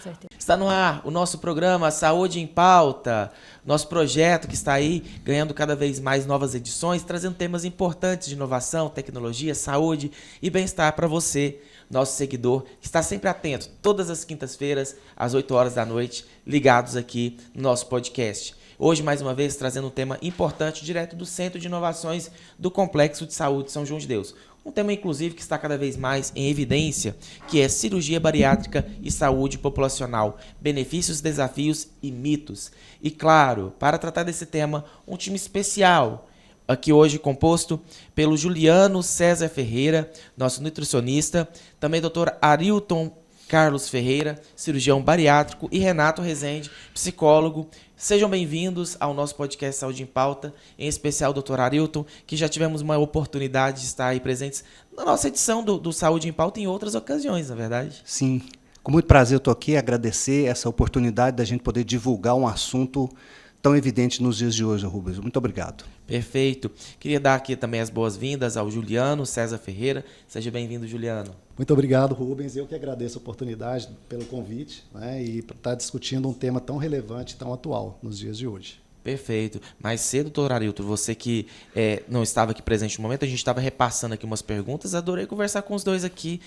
certeza. Está no ar o nosso programa Saúde em Pauta, nosso projeto que está aí ganhando cada vez mais novas edições, trazendo temas importantes de inovação, tecnologia, saúde e bem-estar para você, nosso seguidor, que está sempre atento, todas as quintas-feiras, às 8 horas da noite, ligados aqui no nosso podcast. Hoje, mais uma vez, trazendo um tema importante direto do Centro de Inovações do Complexo de Saúde São João de Deus. Um tema, inclusive, que está cada vez mais em evidência, que é cirurgia bariátrica e saúde populacional, benefícios, desafios e mitos. E, claro, para tratar desse tema, um time especial, aqui hoje composto pelo Juliano César Ferreira, nosso nutricionista, também Dr. Arilton Carlos Ferreira, cirurgião bariátrico, e Renato Rezende, psicólogo. Sejam bem-vindos ao nosso podcast Saúde em Pauta, em especial o Dr. Arilton, que já tivemos uma oportunidade de estar aí presentes na nossa edição do Saúde em Pauta em outras ocasiões, na verdade. Sim, com muito prazer eu estou aqui, agradecer essa oportunidade da gente poder divulgar um assunto tão evidente nos dias de hoje, Rubens. Muito obrigado. Perfeito. Queria dar aqui também as boas-vindas ao Juliano César Ferreira. Seja bem-vindo, Juliano. Muito obrigado, Rubens. Eu que agradeço a oportunidade pelo convite, né, e para estar discutindo um tema tão relevante, tão atual nos dias de hoje. Perfeito. Mais cedo, doutor Arilton, você que não estava aqui presente no momento, a gente estava repassando aqui umas perguntas, adorei conversar com os dois aqui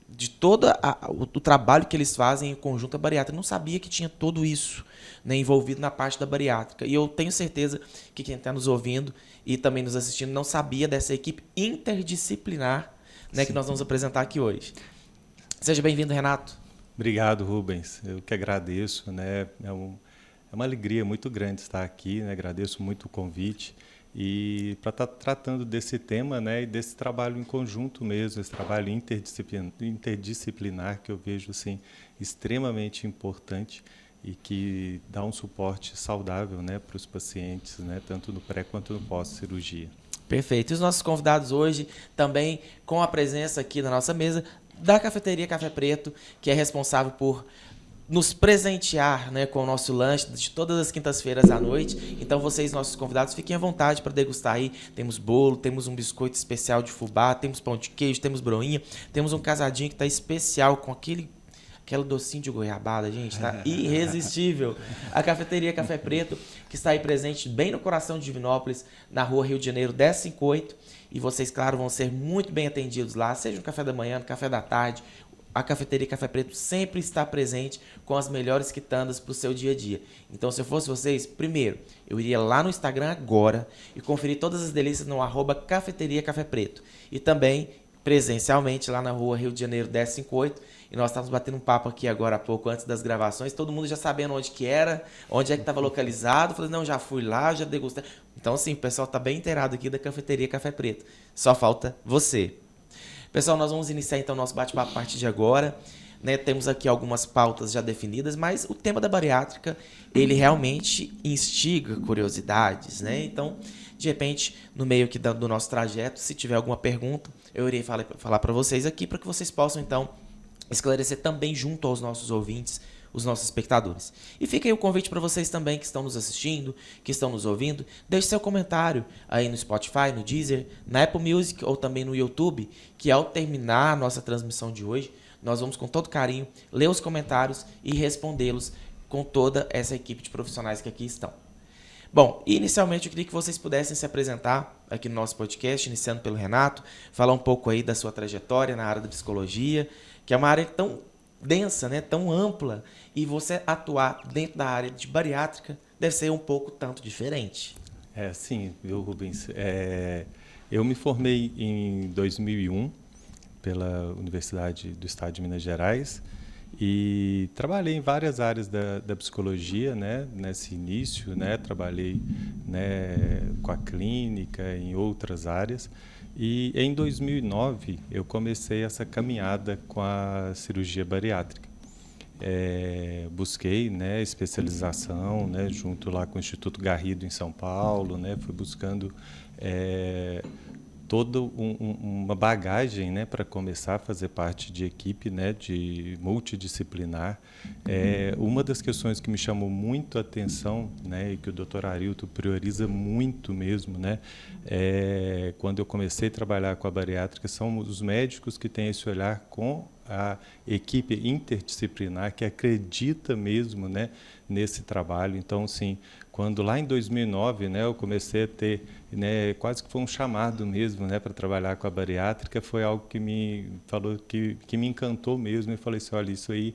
de todo o trabalho que eles fazem em conjunto à bariátrica. Eu não sabia que tinha tudo isso, né, envolvido na parte da bariátrica. E eu tenho certeza que quem está nos ouvindo e também nos assistindo não sabia dessa equipe interdisciplinar, né, que nós vamos apresentar aqui hoje. Seja bem-vindo, Renato. Obrigado, Rubens. Eu que agradeço, né? É uma alegria muito grande estar aqui, né? Agradeço muito o convite e para estar tratando desse tema, né? E desse trabalho em conjunto mesmo, esse trabalho interdisciplinar que eu vejo assim extremamente importante e que dá um suporte saudável, né, para os pacientes, né? Tanto no pré quanto no pós-cirurgia. Perfeito. E os nossos convidados hoje também com a presença aqui na nossa mesa da Cafeteria Café Preto, que é responsável por nos presentear, né, com o nosso lanche de todas as quintas-feiras à noite. Então vocês, nossos convidados, fiquem à vontade para degustar aí. Temos bolo, temos um biscoito especial de fubá, temos pão de queijo, temos broinha, temos um casadinho que está especial com aquele docinho de goiabada, gente, tá irresistível. A Cafeteria Café Preto, que está aí presente bem no coração de Divinópolis, na rua Rio de Janeiro 1058. E vocês, claro, vão ser muito bem atendidos lá, seja no café da manhã, no café da tarde. A Cafeteria Café Preto sempre está presente com as melhores quitandas para o seu dia a dia. Então, se eu fosse vocês, primeiro, eu iria lá no Instagram agora e conferir todas as delícias no @Cafeteria Café Preto. E também presencialmente lá na rua Rio de Janeiro 1058. E nós estávamos batendo um papo aqui agora há pouco, antes das gravações, todo mundo já sabendo onde que era, onde é que estava localizado. Falei, não, já fui lá, já degustei. Então, assim, o pessoal está bem inteirado aqui da Cafeteria Café Preto. Só falta você. Pessoal, nós vamos iniciar então o nosso bate-papo a partir de agora. Né, temos aqui algumas pautas já definidas, mas o tema da bariátrica, ele realmente instiga curiosidades, né? Então, de repente, no meio aqui do nosso trajeto, se tiver alguma pergunta, eu irei falar para vocês aqui, para que vocês possam, então, esclarecer também junto aos nossos ouvintes, os nossos espectadores. E fica aí o convite para vocês também que estão nos assistindo, que estão nos ouvindo, deixe seu comentário aí no Spotify, no Deezer, na Apple Music ou também no YouTube, que ao terminar a nossa transmissão de hoje, nós vamos com todo carinho ler os comentários e respondê-los com toda essa equipe de profissionais que aqui estão. Bom, inicialmente eu queria que vocês pudessem se apresentar aqui no nosso podcast, iniciando pelo Renato, falar um pouco aí da sua trajetória na área da psicologia, que é uma área tão densa, né, tão ampla, e você atuar dentro da área de bariátrica deve ser um pouco tanto diferente. Sim, viu, Rubens? Eu me formei em 2001 pela Universidade do Estado de Minas Gerais e trabalhei em várias áreas da psicologia, né, nesse início, né, trabalhei, né, com a clínica, em outras áreas. E em 2009 eu comecei essa caminhada com a cirurgia bariátrica. Busquei, né, especialização, né, junto lá com o Instituto Garrido em São Paulo, né, fui buscando toda uma bagagem, né, para começar a fazer parte de equipe, né, de multidisciplinar. Uma das questões que me chamou muito a atenção, né, e que o Dr. Arilton prioriza muito mesmo, né, quando eu comecei a trabalhar com a bariátrica, são os médicos que têm esse olhar com a equipe interdisciplinar que acredita mesmo, né, nesse trabalho. Então, assim, quando lá em 2009, né, eu comecei a ter, né, quase que foi um chamado mesmo, né, para trabalhar com a bariátrica, foi algo que me falou que me encantou mesmo. E falei assim, olha, isso aí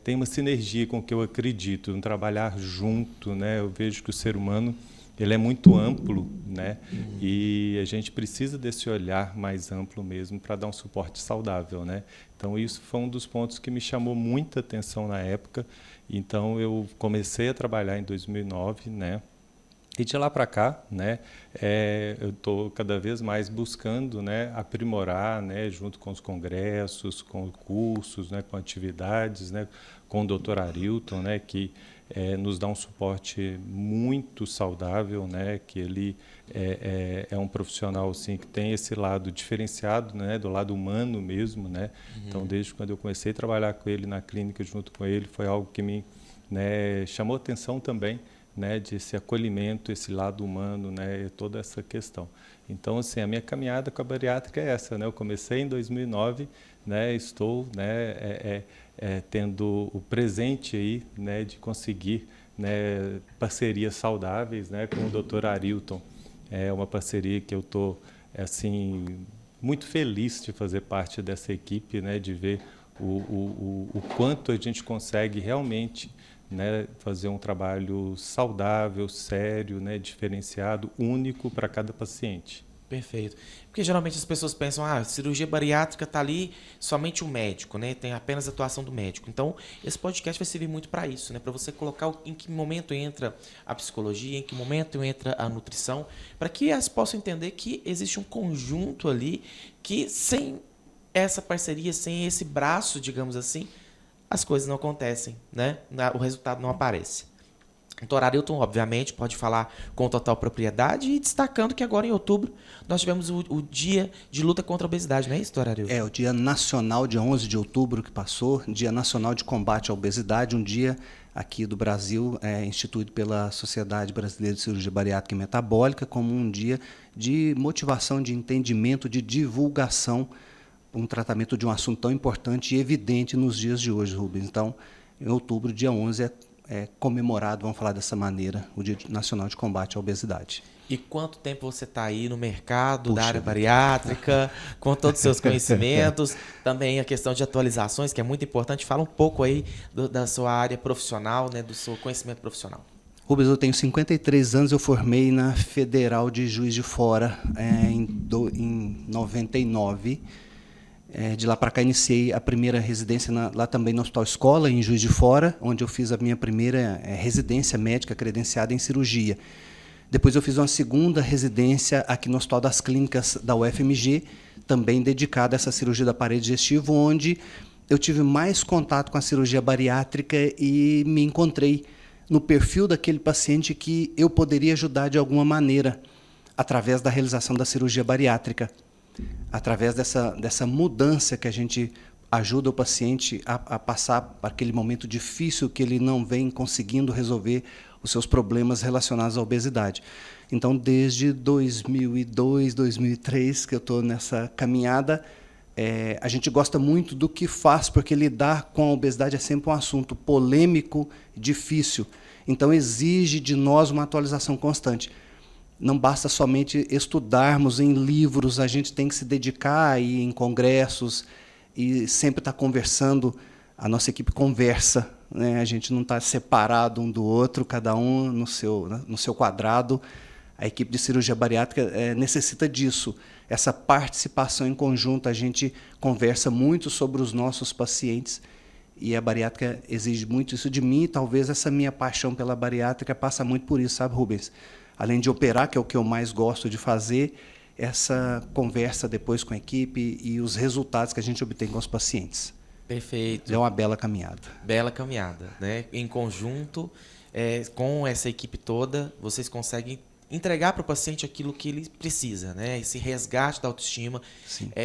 tem uma sinergia com o que eu acredito, um trabalhar junto, né. Eu vejo que o ser humano ele é muito amplo, né? E a gente precisa desse olhar mais amplo mesmo para dar um suporte saudável, né? Então isso foi um dos pontos que me chamou muita atenção na época. Então eu comecei a trabalhar em 2009, né? E de lá para cá, né, eu estou cada vez mais buscando, né, aprimorar, né, junto com os congressos, com cursos, né, com atividades, né, com o Dr. Arilton, né, que nos dá um suporte muito saudável, né, que ele é um profissional assim, que tem esse lado diferenciado, né, do lado humano mesmo. Né? Então, desde quando eu comecei a trabalhar com ele na clínica, junto com ele, foi algo que me, né, chamou atenção também, né, desse acolhimento, esse lado humano, né, toda essa questão. Então, assim, a minha caminhada com a bariátrica é essa, né? Eu comecei em 2009, né, estou, né, tendo o presente aí, né, de conseguir, né, parcerias saudáveis, né, com o Dr. Arilton. É uma parceria que eu estou, assim, muito feliz de fazer parte dessa equipe, né, de ver o quanto a gente consegue realmente, né, fazer um trabalho saudável, sério, né, diferenciado, único para cada paciente. Perfeito. Porque geralmente as pessoas pensam, cirurgia bariátrica está ali somente o médico, né? Tem apenas a atuação do médico. Então, esse podcast vai servir muito para isso, né? Para você colocar em que momento entra a psicologia, em que momento entra a nutrição, para que elas possam entender que existe um conjunto ali que sem essa parceria, sem esse braço, digamos assim, as coisas não acontecem, né? O resultado não aparece. O Dr. Arilton, obviamente, pode falar com total propriedade e destacando que agora em outubro nós tivemos o Dia de Luta contra a Obesidade, não é isso, Dr. Arilton? O Dia Nacional, dia 11 de outubro que passou, Dia Nacional de Combate à Obesidade, um dia aqui do Brasil, instituído pela Sociedade Brasileira de Cirurgia Bariátrica e Metabólica, como um dia de motivação, de entendimento, de divulgação, um tratamento de um assunto tão importante e evidente nos dias de hoje, Rubens. Então, em outubro, dia 11, é comemorado, vamos falar dessa maneira, o Dia Nacional de Combate à Obesidade. E quanto tempo você está aí no mercado da área bariátrica, com todos os seus conhecimentos, também a questão de atualizações, que é muito importante. Fala um pouco aí da sua área profissional, né, do seu conhecimento profissional. Rubens, eu tenho 53 anos, eu formei na Federal de Juiz de Fora em 99. De lá para cá iniciei a primeira residência lá também no Hospital Escola, em Juiz de Fora, onde eu fiz a minha primeira residência médica credenciada em cirurgia. Depois eu fiz uma segunda residência aqui no Hospital das Clínicas da UFMG, também dedicada a essa cirurgia da parede digestiva, onde eu tive mais contato com a cirurgia bariátrica e me encontrei no perfil daquele paciente que eu poderia ajudar de alguma maneira, através da realização da cirurgia bariátrica. Através dessa mudança que a gente ajuda o paciente a passar por aquele momento difícil que ele não vem conseguindo resolver os seus problemas relacionados à obesidade. Então, desde 2002, 2003, que eu estou nessa caminhada, a gente gosta muito do que faz, porque lidar com a obesidade é sempre um assunto polêmico, difícil. Então, exige de nós uma atualização constante. Não basta somente estudarmos em livros, a gente tem que se dedicar a ir em congressos e sempre estar conversando. A nossa equipe conversa, né? A gente não está separado um do outro, cada um no seu quadrado. A equipe de cirurgia bariátrica necessita disso, essa participação em conjunto. A gente conversa muito sobre os nossos pacientes e a bariátrica exige muito isso de mim, e talvez essa minha paixão pela bariátrica passa muito por isso, sabe, Rubens? Além de operar, que é o que eu mais gosto de fazer, essa conversa depois com a equipe e os resultados que a gente obtém com os pacientes. Perfeito. É uma bela caminhada. Bela caminhada, né? Em conjunto, com essa equipe toda, vocês conseguem entregar para o paciente aquilo que ele precisa, né? Esse resgate da autoestima,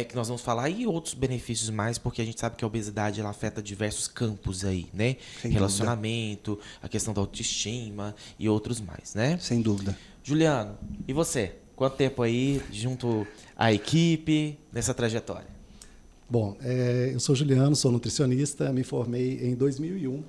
que nós vamos falar, e outros benefícios mais, porque a gente sabe que a obesidade ela afeta diversos campos aí, né? Sem Relacionamento, a questão da autoestima e outros mais, né? Sem dúvida. Juliano, e você? Quanto tempo aí junto à equipe nessa trajetória? Bom, eu sou Juliano, sou nutricionista, me formei em 2001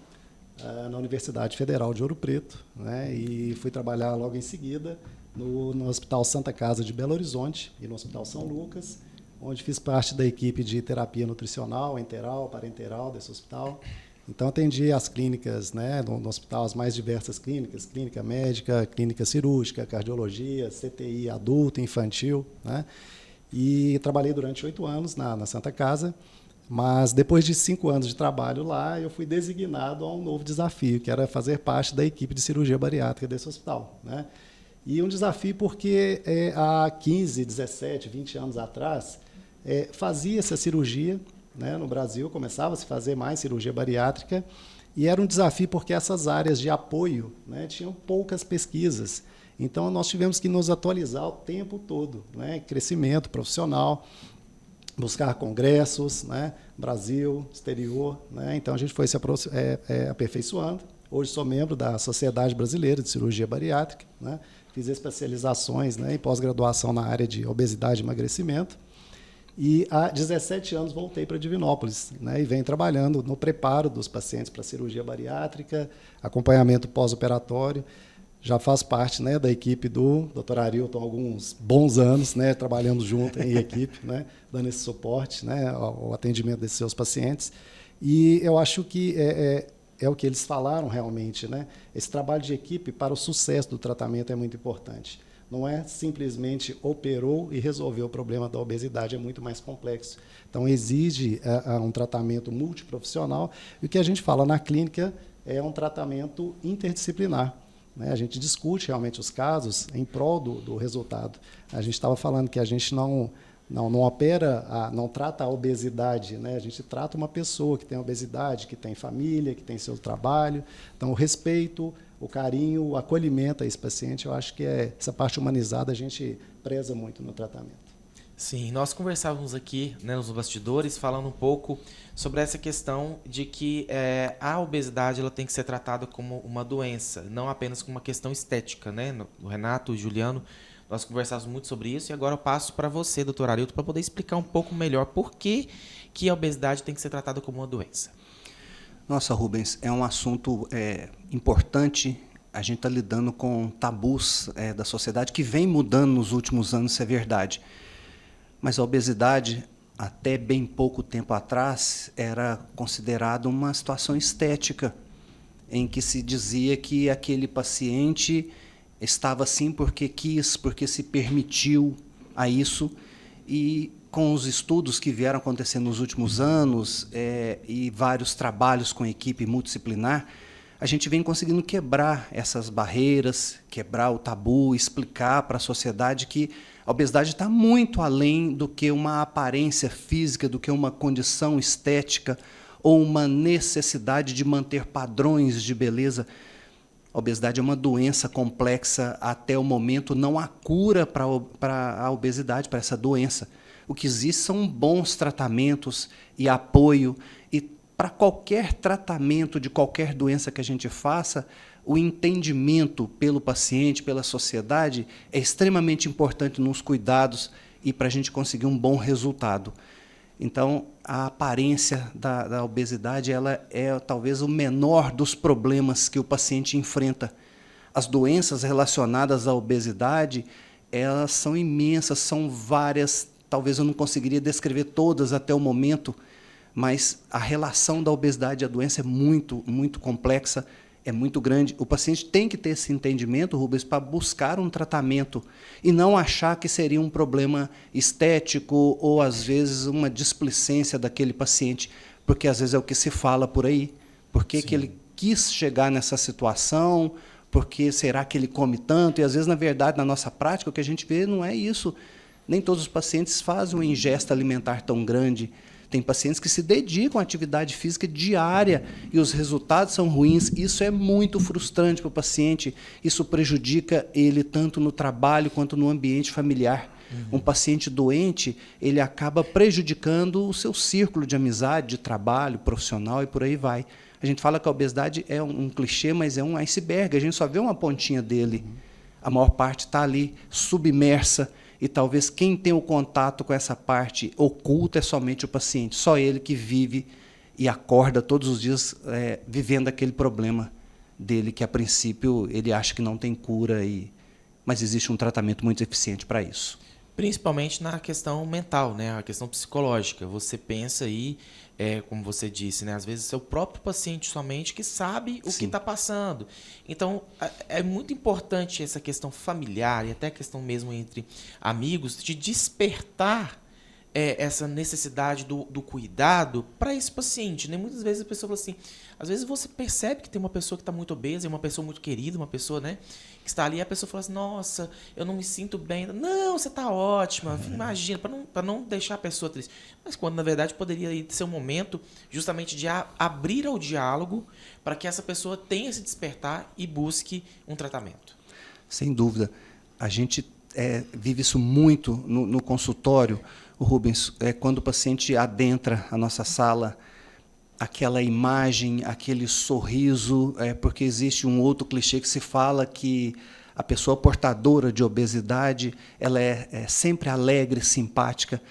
na Universidade Federal de Ouro Preto, né, e fui trabalhar logo em seguida no Hospital Santa Casa de Belo Horizonte e no Hospital São Lucas, onde fiz parte da equipe de terapia nutricional, enteral, parenteral desse hospital. Então, atendi as clínicas, né, no hospital, as mais diversas clínicas, clínica médica, clínica cirúrgica, cardiologia, CTI adulto, infantil, né, e trabalhei durante 8 anos na Santa Casa, mas depois de 5 anos de trabalho lá, eu fui designado a um novo desafio, que era fazer parte da equipe de cirurgia bariátrica desse hospital, né. E um desafio porque há 15, 17, 20 anos atrás, fazia-se a cirurgia, né, no Brasil, começava a se fazer mais cirurgia bariátrica, e era um desafio porque essas áreas de apoio, né, tinham poucas pesquisas. Então, nós tivemos que nos atualizar o tempo todo, né, crescimento profissional, buscar congressos, né, Brasil, exterior, né, então a gente foi se aperfeiçoando. Hoje sou membro da Sociedade Brasileira de Cirurgia Bariátrica, né, fiz especializações, né, em pós-graduação na área de obesidade e emagrecimento. E há 17 anos voltei para Divinópolis, né, e venho trabalhando no preparo dos pacientes para cirurgia bariátrica, acompanhamento pós-operatório. Já faz parte, né, da equipe do Dr. Arilton há alguns bons anos, né, trabalhando junto em equipe, né, dando esse suporte, né, ao atendimento desses seus pacientes. E eu acho que é o que eles falaram realmente, né? Esse trabalho de equipe para o sucesso do tratamento é muito importante. Não é simplesmente operou e resolveu o problema da obesidade, é muito mais complexo. Então, exige um tratamento multiprofissional. E o que a gente fala na clínica é um tratamento interdisciplinar, né? A gente discute realmente os casos em prol do resultado. A gente estava falando que a gente não opera, não trata a obesidade, né? A gente trata uma pessoa que tem obesidade, que tem família, que tem seu trabalho. Então, o respeito, o carinho, o acolhimento a esse paciente, eu acho que essa parte humanizada a gente preza muito no tratamento. Sim, nós conversávamos aqui, né, nos bastidores, falando um pouco sobre essa questão de que a obesidade ela tem que ser tratada como uma doença, não apenas como uma questão estética, né? O Renato, o Juliano, nós conversávamos muito sobre isso, e agora eu passo para você, doutor Arilton, para poder explicar um pouco melhor por que a obesidade tem que ser tratada como uma doença. Nossa, Rubens, é um assunto importante. A gente está lidando com tabus da sociedade que vem mudando nos últimos anos, isso é verdade. Mas a obesidade, até bem pouco tempo atrás, era considerada uma situação estética, em que se dizia que aquele paciente estava assim porque quis, porque se permitiu a isso. E com os estudos que vieram acontecendo nos últimos anos e vários trabalhos com equipe multidisciplinar, a gente vem conseguindo quebrar essas barreiras, quebrar o tabu, explicar para a sociedade que a obesidade está muito além do que uma aparência física, do que uma condição estética ou uma necessidade de manter padrões de beleza. A obesidade é uma doença complexa. Até o momento não há cura para a obesidade, para essa doença. O que existe são bons tratamentos e apoio. E para qualquer tratamento de qualquer doença que a gente faça, o entendimento pelo paciente, pela sociedade, é extremamente importante nos cuidados e para a gente conseguir um bom resultado. Então, a aparência da obesidade ela é talvez o menor dos problemas que o paciente enfrenta. As doenças relacionadas à obesidade, elas são imensas, são várias, talvez eu não conseguiria descrever todas até o momento, mas a relação da obesidade e a doença é muito, muito complexa, é muito grande. O paciente tem que ter esse entendimento, Rubens, para buscar um tratamento e não achar que seria um problema estético ou, às vezes, uma displicência daquele paciente, porque, às vezes, é o que se fala por aí. Por que ele quis chegar nessa situação? Por que será que ele come tanto? E, às vezes, na verdade, na nossa prática, o que a gente vê não é isso. Nem todos os pacientes fazem uma ingesta alimentar tão grande. Tem pacientes que se dedicam à atividade física diária e os resultados são ruins. Isso é muito frustrante para o paciente. Isso prejudica ele tanto no trabalho quanto no ambiente familiar. Um paciente doente, ele acaba prejudicando o seu círculo de amizade, de trabalho, profissional e por aí vai. A gente fala que a obesidade é um clichê, mas é um iceberg. A gente só vê uma pontinha dele. A maior parte está ali, submersa. E talvez quem tem o contato com essa parte oculta é somente o paciente. Só ele que vive e acorda todos os dias vivendo aquele problema dele, que a princípio ele acha que não tem cura, mas existe um tratamento muito eficiente para isso. Principalmente na questão mental, né? A questão psicológica. Você pensa aí, como você disse, né? Às vezes é o próprio paciente somente que sabe o que está passando. Então, é muito importante essa questão familiar e até a questão mesmo entre amigos de despertar essa necessidade do cuidado para esse paciente, né? Muitas vezes a pessoa fala assim, às vezes você percebe que tem uma pessoa que está muito obesa, uma pessoa muito querida, uma pessoa, né, que está ali, e a pessoa fala assim, nossa, eu não me sinto bem. Não, você está ótima, imagina, para não deixar a pessoa triste. Mas quando, na verdade, poderia ser um momento justamente de abrir ao diálogo para que essa pessoa tenha esse despertar e busque um tratamento. Sem dúvida. A gente vive isso muito no consultório, Rubens, quando o paciente adentra a nossa sala, aquela imagem, aquele sorriso, porque existe um outro clichê que se fala que a pessoa portadora de obesidade ela é sempre alegre, simpática,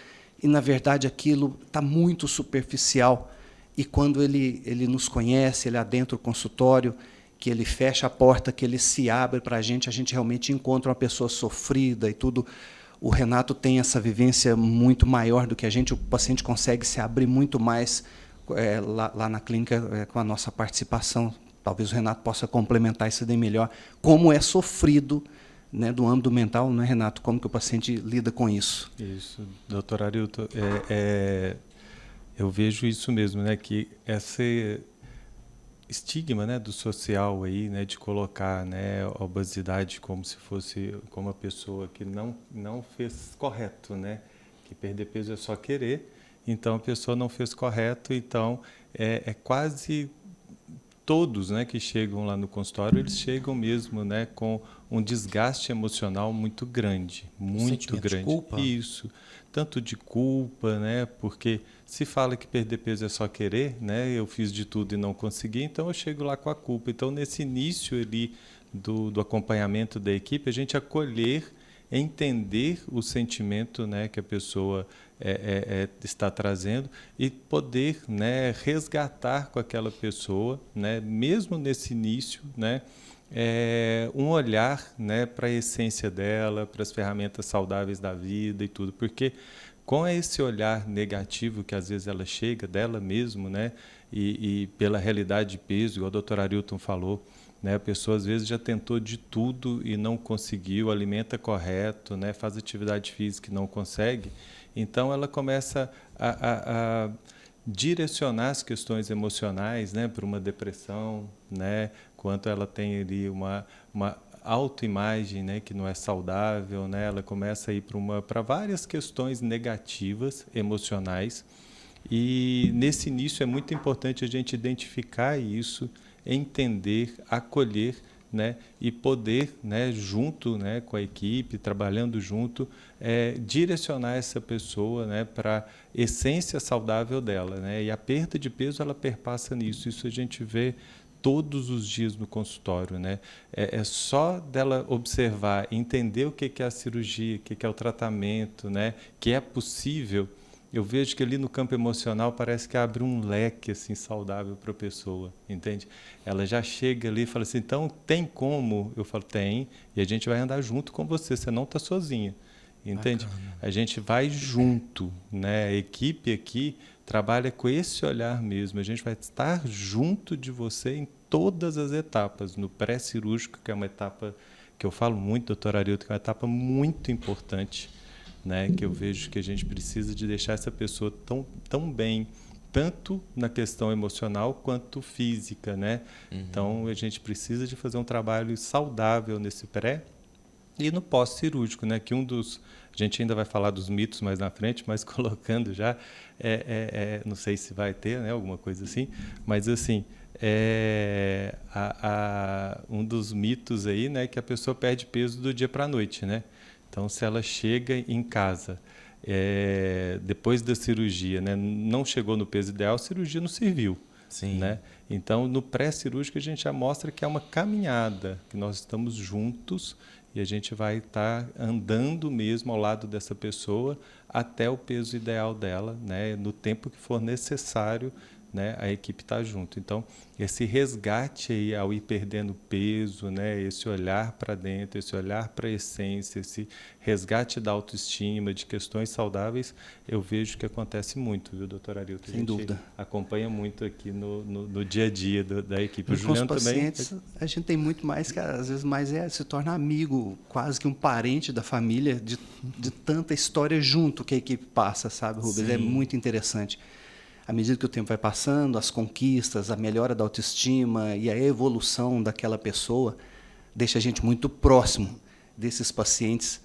e, na verdade, aquilo está muito superficial. E quando ele nos conhece, ele adentra o consultório, que ele fecha a porta, que ele se abre para a gente realmente encontra uma pessoa sofrida e tudo. O Renato tem essa vivência muito maior do que a gente, o paciente consegue se abrir muito mais lá na clínica com a nossa participação. Talvez o Renato possa complementar isso daí melhor. Como é sofrido, né, do âmbito mental, né, Renato? Como que o paciente lida com isso? Isso, doutor Arilton, eu vejo isso mesmo, né, que esse estigma, né, do social aí, né, de colocar, né, a obesidade como se fosse como uma pessoa que não fez correto, né, que perder peso é só querer, então a pessoa não fez correto, então quase todos, né, que chegam lá no consultório, eles chegam mesmo, né, com um desgaste emocional muito grande, muito grande. De culpa. Isso, tanto de culpa, né, porque se fala que perder peso é só querer, né, eu fiz de tudo e não consegui, então eu chego lá com a culpa. Então, nesse início ali do acompanhamento da equipe, a gente acolher, entender o sentimento, né, que a pessoa está trazendo e poder, né, resgatar com aquela pessoa, né, mesmo nesse início, né, um olhar, né, para a essência dela, para as ferramentas saudáveis da vida e tudo, porque com esse olhar negativo que às vezes ela chega dela mesmo, né, e pela realidade de peso, igual o doutor Arilton falou, né, a pessoa às vezes já tentou de tudo e não conseguiu, alimenta correto, né, faz atividade física e não consegue, então ela começa a direcionar as questões emocionais, né, para uma depressão, né, quanto ela tem ali uma autoimagem, né, que não é saudável, né, ela começa a ir para várias questões negativas, emocionais, e nesse início é muito importante a gente identificar isso, entender, acolher, né, e poder, né, junto, né, com a equipe, trabalhando junto, direcionar essa pessoa, né, para a essência saudável dela, né, e a perda de peso ela perpassa nisso, isso a gente vê todos os dias no consultório, né, é só dela observar, entender o que é a cirurgia, o que é o tratamento, né, que é possível. Eu vejo que ali no campo emocional parece que abre um leque assim saudável para a pessoa, entende? Ela já chega ali e fala assim, então tem como? Eu falo, tem, e a gente vai andar junto com você, você não está sozinha, entende? Bacana. A gente vai junto, né? A equipe aqui trabalha com esse olhar mesmo, a gente vai estar junto de você em todas as etapas, no pré-cirúrgico, que é uma etapa que eu falo muito, doutor Arilton, que é uma etapa muito importante, né, que eu vejo que a gente precisa de deixar essa pessoa tão bem, tanto na questão emocional quanto física, né? Então a gente precisa de fazer um trabalho saudável nesse pré E no pós-cirúrgico, né, que a gente ainda vai falar dos mitos mais na frente, mas colocando já, não sei se vai ter, né, alguma coisa assim, mas assim, um dos mitos aí, né, que a pessoa perde peso do dia para a noite, né? Então, se ela chega em casa depois da cirurgia, né, não chegou no peso ideal, a cirurgia não serviu. Sim. Né? Então, no pré-cirúrgico, a gente já mostra que é uma caminhada, que nós estamos juntos e a gente vai estar andando mesmo ao lado dessa pessoa até o peso ideal dela, né? No tempo que for necessário, né? A equipe está junto. Então, esse resgate aí ao ir perdendo peso, né? Esse olhar para dentro, esse olhar para a essência, esse resgate da autoestima, de questões saudáveis, eu vejo que acontece muito, viu, doutora Arilton? Sem dúvida. Acompanha muito aqui no dia a dia da equipe. O Com os Juliano pacientes, também. a gente tem muito mais, que às vezes mais se torna amigo, quase que um parente da família, de tanta história junto que a equipe passa, sabe, Rubens? Sim. É muito interessante. À medida que o tempo vai passando, as conquistas, a melhora da autoestima e a evolução daquela pessoa deixa a gente muito próximo desses pacientes,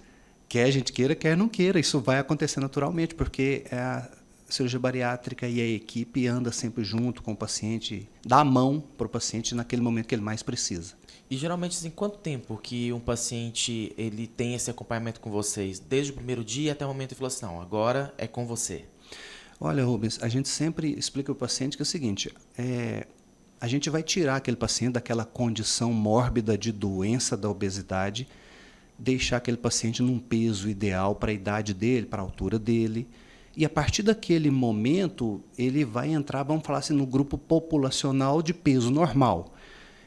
quer a gente queira, quer não queira. Isso vai acontecer naturalmente, porque a cirurgia bariátrica e a equipe anda sempre junto com o paciente, dá a mão para o paciente naquele momento que ele mais precisa. E geralmente, assim, quanto tempo que um paciente ele tem esse acompanhamento com vocês? Desde o primeiro dia até o momento de falou assim, não, agora é com você. Olha, Rubens, a gente sempre explica para o paciente que é o seguinte, a gente vai tirar aquele paciente daquela condição mórbida de doença da obesidade, deixar aquele paciente num peso ideal para a idade dele, para a altura dele, e a partir daquele momento ele vai entrar, vamos falar assim, no grupo populacional de peso normal.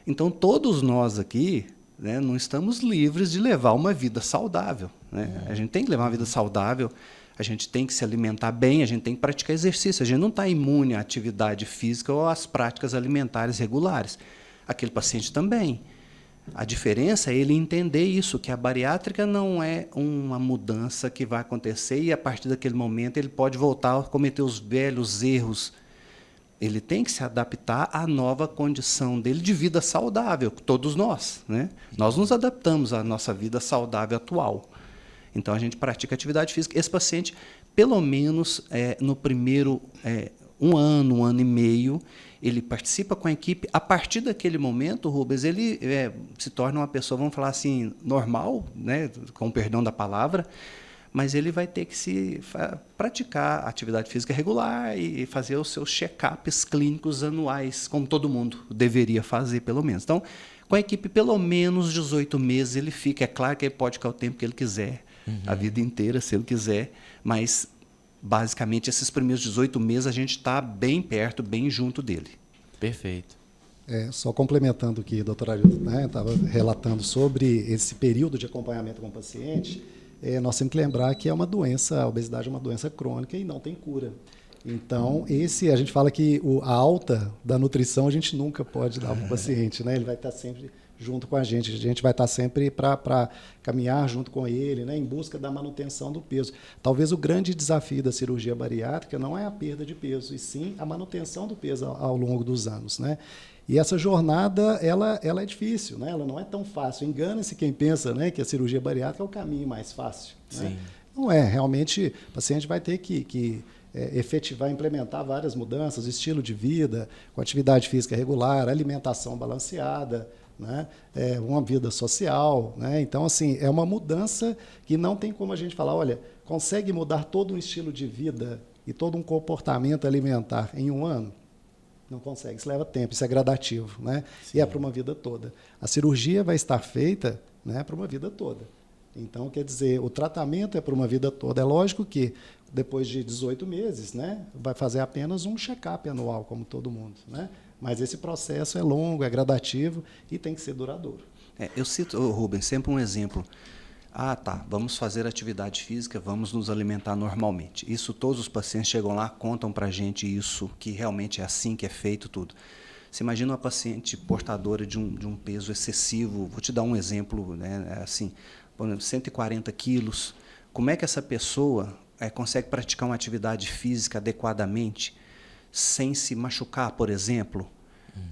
Então, todos nós aqui, né, não estamos livres de levar uma vida saudável, né? A gente tem que levar uma vida saudável, a gente tem que se alimentar bem, a gente tem que praticar exercício. A gente não está imune à atividade física ou às práticas alimentares regulares. Aquele paciente também. A diferença é ele entender isso, que a bariátrica não é uma mudança que vai acontecer e, a partir daquele momento, ele pode voltar a cometer os velhos erros. Ele tem que se adaptar à nova condição dele de vida saudável, todos nós, né? Nós nos adaptamos à nossa vida saudável atual. Então, a gente pratica atividade física. Esse paciente, pelo menos no primeiro um ano e meio, ele participa com a equipe. A partir daquele momento, Rubens, ele se torna uma pessoa, vamos falar assim, normal, né, com o perdão da palavra, mas ele vai ter que praticar atividade física regular e fazer os seus check-ups clínicos anuais, como todo mundo deveria fazer, pelo menos. Então, com a equipe, pelo menos 18 meses ele fica. É claro que ele pode ficar o tempo que ele quiser, a vida inteira, se ele quiser, mas, basicamente, esses primeiros 18 meses a gente está bem perto, bem junto dele. Perfeito. Só complementando o que a doutora Arilton estava relatando sobre esse período de acompanhamento com o paciente, nós temos que lembrar que a obesidade é uma doença crônica e não tem cura. Então, a gente fala que a alta da nutrição a gente nunca pode dar para o paciente, né? Ele vai estar sempre junto com a gente vai estar sempre para caminhar junto com ele, né, em busca da manutenção do peso. Talvez o grande desafio da cirurgia bariátrica não é a perda de peso, e sim a manutenção do peso ao longo dos anos, né? E essa jornada, ela é difícil, né? Ela não é tão fácil. Engana-se quem pensa, né, que a cirurgia bariátrica é o caminho mais fácil. Sim. Né? Não é. Realmente, o paciente vai ter que efetivar, implementar várias mudanças, estilo de vida, com atividade física regular, alimentação balanceada, né? Uma vida social, né? Então, assim, é uma mudança que não tem como a gente falar, olha, consegue mudar todo um estilo de vida e todo um comportamento alimentar em um ano? Não consegue, isso leva tempo, isso é gradativo, né? E é para uma vida toda. A cirurgia vai estar feita, né, para uma vida toda. Então, quer dizer, o tratamento é para uma vida toda. É lógico que depois de 18 meses, né, vai fazer apenas um check-up anual, como todo mundo, né? Mas esse processo é longo, é gradativo e tem que ser duradouro. Eu cito, Rubens, sempre um exemplo. Vamos fazer atividade física, vamos nos alimentar normalmente. Isso, todos os pacientes chegam lá, contam para a gente isso, que realmente é assim que é feito tudo. Você imagina uma paciente portadora de um peso excessivo, vou te dar um exemplo, né, assim, por exemplo, 140 quilos. Como é que essa pessoa consegue praticar uma atividade física adequadamente, sem se machucar, por exemplo?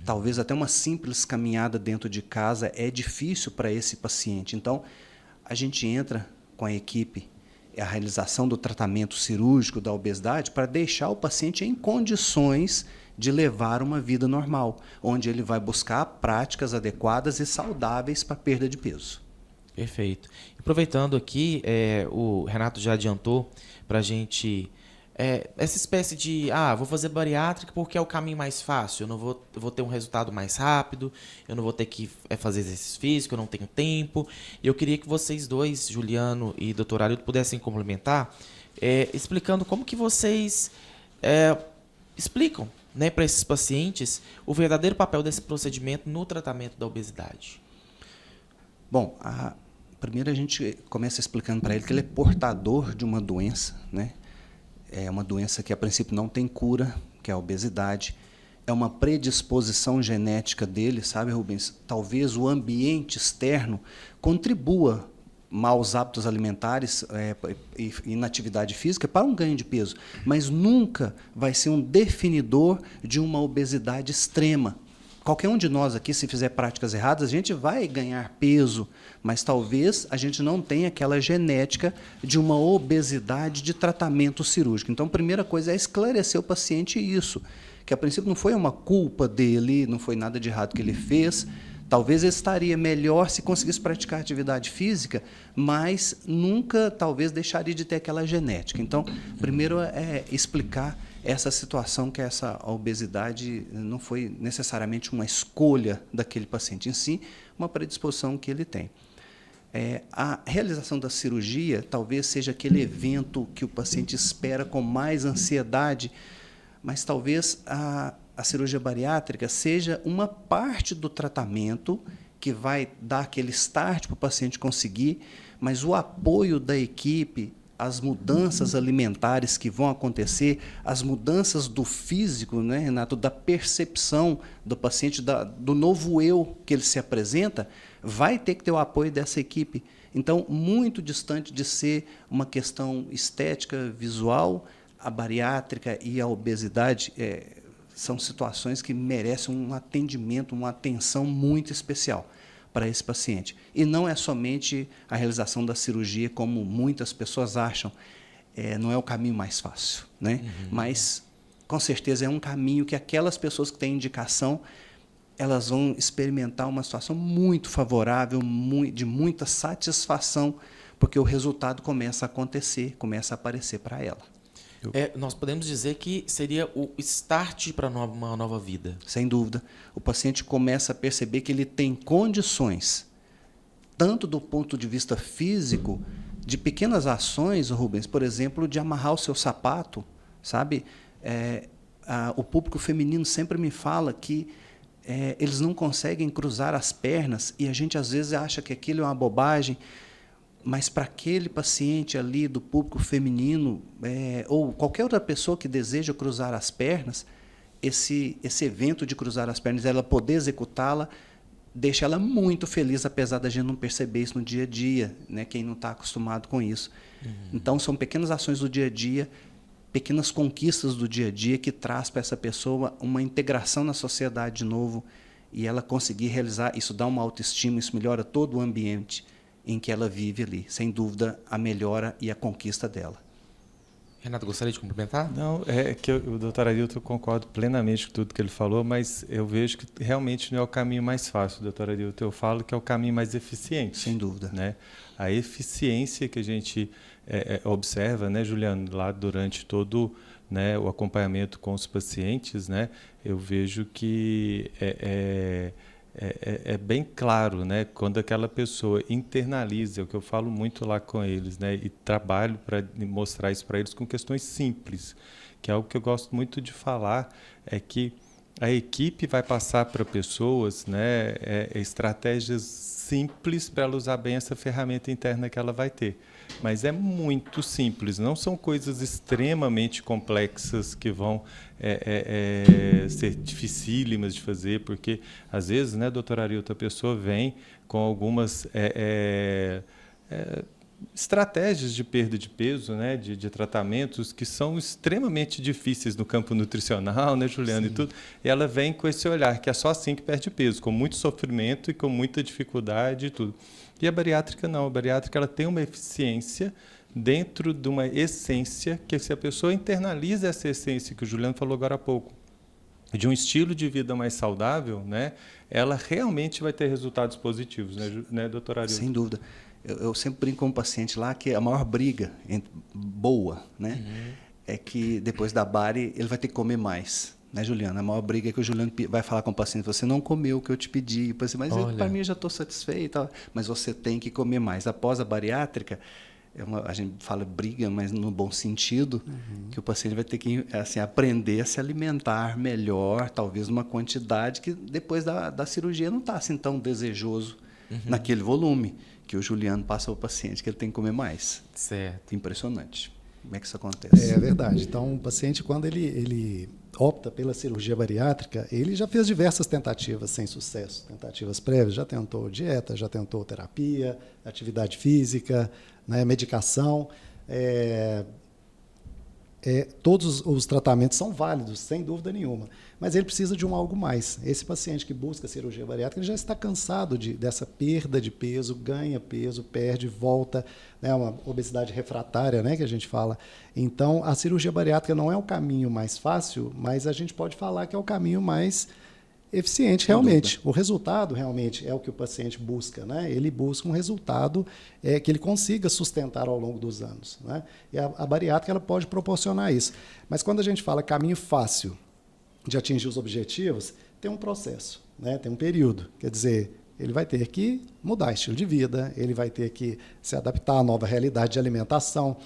Talvez até uma simples caminhada dentro de casa é difícil para esse paciente. Então, a gente entra com a equipe, a realização do tratamento cirúrgico da obesidade para deixar o paciente em condições de levar uma vida normal, onde ele vai buscar práticas adequadas e saudáveis para a perda de peso. Perfeito. Aproveitando aqui, o Renato já adiantou para a gente essa espécie de, vou fazer bariátrica porque é o caminho mais fácil, eu vou ter um resultado mais rápido, eu não vou ter que fazer exercício físico, eu não tenho tempo. Eu queria que vocês dois, Juliano e Dr. Arilton, pudessem complementar, explicando como que vocês explicam, né, para esses pacientes o verdadeiro papel desse procedimento no tratamento da obesidade. Bom, primeiro a gente começa explicando para ele que ele é portador de uma doença, né? É uma doença que, a princípio, não tem cura, que é a obesidade. É uma predisposição genética dele, sabe, Rubens? Talvez o ambiente externo contribua, maus hábitos alimentares e inatividade física, para um ganho de peso, mas nunca vai ser um definidor de uma obesidade extrema. Qualquer um de nós aqui, se fizer práticas erradas, a gente vai ganhar peso, mas talvez a gente não tenha aquela genética de uma obesidade de tratamento cirúrgico. Então, a primeira coisa é esclarecer o paciente isso, que a princípio não foi uma culpa dele, não foi nada de errado que ele fez. Talvez ele estaria melhor se conseguisse praticar atividade física, mas nunca, talvez, deixaria de ter aquela genética. Então, primeiro é explicar essa situação, que essa obesidade não foi necessariamente uma escolha daquele paciente, em si, uma predisposição que ele tem. A realização da cirurgia talvez seja aquele evento que o paciente espera com mais ansiedade, mas talvez a cirurgia bariátrica seja uma parte do tratamento que vai dar aquele start para o paciente conseguir, mas o apoio da equipe, as mudanças alimentares que vão acontecer, as mudanças do físico, né, Renato, da percepção do paciente, do novo eu que ele se apresenta, vai ter que ter o apoio dessa equipe. Então, muito distante de ser uma questão estética, visual, a bariátrica e a obesidade são situações que merecem um atendimento, uma atenção muito especial para esse paciente. E não é somente a realização da cirurgia, como muitas pessoas acham, não é o caminho mais fácil, né? Mas, com certeza, é um caminho que aquelas pessoas que têm indicação, elas vão experimentar uma situação muito favorável, de muita satisfação, porque o resultado começa a acontecer, começa a aparecer para ela. Nós podemos dizer que seria o start para uma nova vida. Sem dúvida. O paciente começa a perceber que ele tem condições, tanto do ponto de vista físico, de pequenas ações, Rubens, por exemplo, de amarrar o seu sapato, sabe? O público feminino sempre me fala que eles não conseguem cruzar as pernas e a gente às vezes acha que aquilo é uma bobagem, mas para aquele paciente ali do público feminino, ou qualquer outra pessoa que deseja cruzar as pernas, esse evento de cruzar as pernas, ela poder executá-la, deixa ela muito feliz, apesar da gente não perceber isso no dia a dia, né? Quem não está acostumado com isso. Então, são pequenas ações do dia a dia, pequenas conquistas do dia a dia que traz para essa pessoa uma integração na sociedade de novo, e ela conseguir realizar, isso dá uma autoestima, isso melhora todo o ambiente em que ela vive ali. Sem dúvida, a melhora e a conquista dela. Renato, gostaria de complementar? Não, que o doutor Arilton, eu concordo plenamente com tudo que ele falou, mas eu vejo que realmente não é o caminho mais fácil, doutor Arilton. Eu falo que é o caminho mais eficiente. Sem dúvida. Né? A eficiência que a gente observa, né, Juliano, lá durante todo, né, o acompanhamento com os pacientes, né, eu vejo que é bem claro, né, quando aquela pessoa internaliza, é o que eu falo muito lá com eles, né, e trabalho para mostrar isso para eles com questões simples, que é algo que eu gosto muito de falar, é que a equipe vai passar para pessoas, né, estratégias simples para ela usar bem essa ferramenta interna que ela vai ter. Mas é muito simples, não são coisas extremamente complexas que vão ser dificílimas de fazer, porque, às vezes, né, doutor Arilton, a pessoa vem com algumas estratégias de perda de peso, né, de tratamentos que são extremamente difíceis no campo nutricional, né, Juliana, e tudo, e ela vem com esse olhar que é só assim que perde peso, com muito sofrimento e com muita dificuldade e tudo. E a bariátrica não. A bariátrica ela tem uma eficiência dentro de uma essência que, se a pessoa internaliza essa essência que o Juliano falou agora há pouco, de um estilo de vida mais saudável, né, ela realmente vai ter resultados positivos, né, doutora Arilton? Sem dúvida. Eu sempre brinco com um paciente lá que a maior briga boa, né, é que depois da bari ele vai ter que comer mais. Né, Juliano? A maior briga é que o Juliano vai falar com o paciente: você não comeu o que eu te pedi. Mas para mim eu já estou satisfeito. Mas você tem que comer mais. Após a bariátrica, a gente fala briga, mas no bom sentido, que o paciente vai ter que assim, aprender a se alimentar melhor, talvez numa quantidade que depois da cirurgia não está assim tão desejoso naquele volume que o Juliano passa para o paciente, que ele tem que comer mais. Certo. Impressionante. Como é que isso acontece? É verdade. Então, o paciente, quando ele opta pela cirurgia bariátrica, ele já fez diversas tentativas sem sucesso. Tentativas prévias, já tentou dieta, já tentou terapia, atividade física, né, medicação. Todos os tratamentos são válidos, sem dúvida nenhuma. Mas ele precisa de algo mais. Esse paciente que busca cirurgia bariátrica, ele já está cansado dessa perda de peso, ganha peso, perde, volta, né, uma obesidade refratária, né, que a gente fala. Então, a cirurgia bariátrica não é o caminho mais fácil, mas a gente pode falar que é o caminho mais eficiente, realmente. O resultado, realmente, é o que o paciente busca. Né? Ele busca um resultado que ele consiga sustentar ao longo dos anos. Né? E a bariátrica ela pode proporcionar isso. Mas quando a gente fala caminho fácil de atingir os objetivos, tem um processo, né? Tem um período. Quer dizer, ele vai ter que mudar estilo de vida, ele vai ter que se adaptar à nova realidade de alimentação.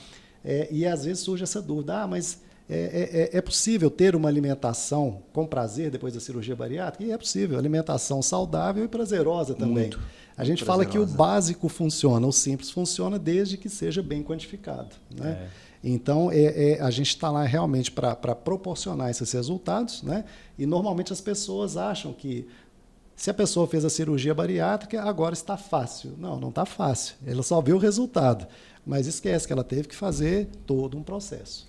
E às vezes surge essa dúvida: mas é possível ter uma alimentação com prazer depois da cirurgia bariátrica? E é possível, alimentação saudável e prazerosa também. Muito. A gente fala que o básico funciona, o simples funciona desde que seja bem quantificado. Né? Então, a gente está lá realmente para proporcionar esses resultados, né? E normalmente as pessoas acham que se a pessoa fez a cirurgia bariátrica, agora está fácil. Não está fácil. Ela só vê o resultado, mas esquece que ela teve que fazer todo um processo.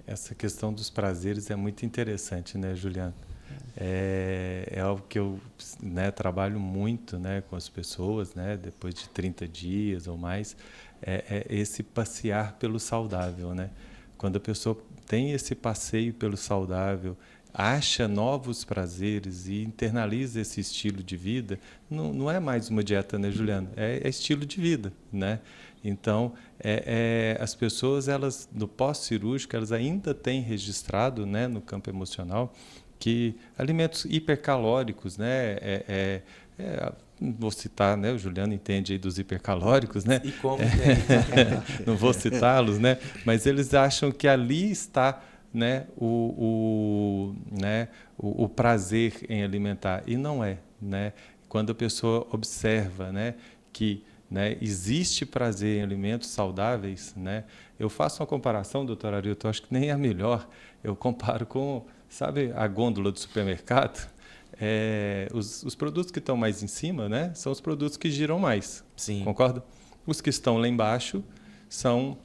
Essa questão dos prazeres é muito interessante, né, Juliano? É algo que eu, né, trabalho muito, né, com as pessoas, né, depois de 30 dias ou mais, esse passear pelo saudável. Né? Quando a pessoa tem esse passeio pelo saudável, acha novos prazeres e internaliza esse estilo de vida, não é mais uma dieta, né, Juliano? É estilo de vida, né? Então, as pessoas, elas no pós-cirúrgico, elas ainda têm registrado, né, no campo emocional, que alimentos hipercalóricos, né, vou citar, né, o Juliano entende aí dos hipercalóricos, né? E como não vou citá-los, né? Mas eles acham que ali está, né, o prazer em alimentar, e não é, né? Quando a pessoa observa, né, que, né, existe prazer em alimentos saudáveis, né? Eu faço uma comparação, doutor Arilton, acho que nem é a melhor. Eu comparo com, sabe, a gôndola do supermercado. Os produtos que estão mais em cima, né, são os produtos que giram mais. Sim. Concorda? Os que estão lá embaixo são,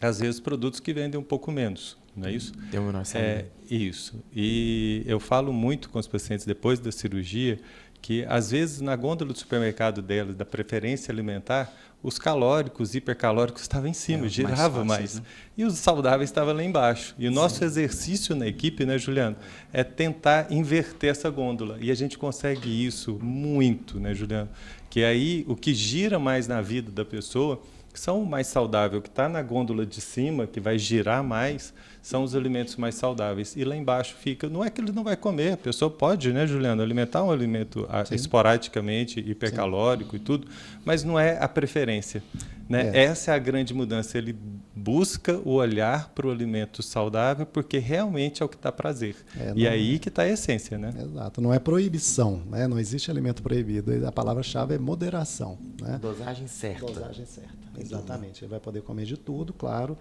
às vezes, produtos que vendem um pouco menos. Não é isso? Tem o menor saúde. Isso. E eu falo muito com os pacientes depois da cirurgia que, às vezes, na gôndola do supermercado delas, da preferência alimentar, os calóricos, hipercalóricos estavam em cima, girava mais. Né? E os saudáveis estavam lá embaixo. E o nosso exercício na equipe, né, Juliano, é tentar inverter essa gôndola. E a gente consegue isso muito, né, Juliano? Que aí o que gira mais na vida da pessoa, que são o mais saudável, que está na gôndola de cima, que vai girar mais, são os alimentos mais saudáveis. E lá embaixo fica, não é que ele não vai comer, a pessoa pode, né, Juliano, alimentar um alimento esporadicamente, hipercalórico e tudo, mas não é a preferência. Né? Essa é a grande mudança. Ele busca o olhar para o alimento saudável porque realmente é o que dá prazer. E aí que está a essência. Né? Exato. Não é proibição, né? Não existe alimento proibido. A palavra-chave é moderação. Né? Dosagem certa. Dosagem certa, exatamente. Ele vai poder comer de tudo, claro,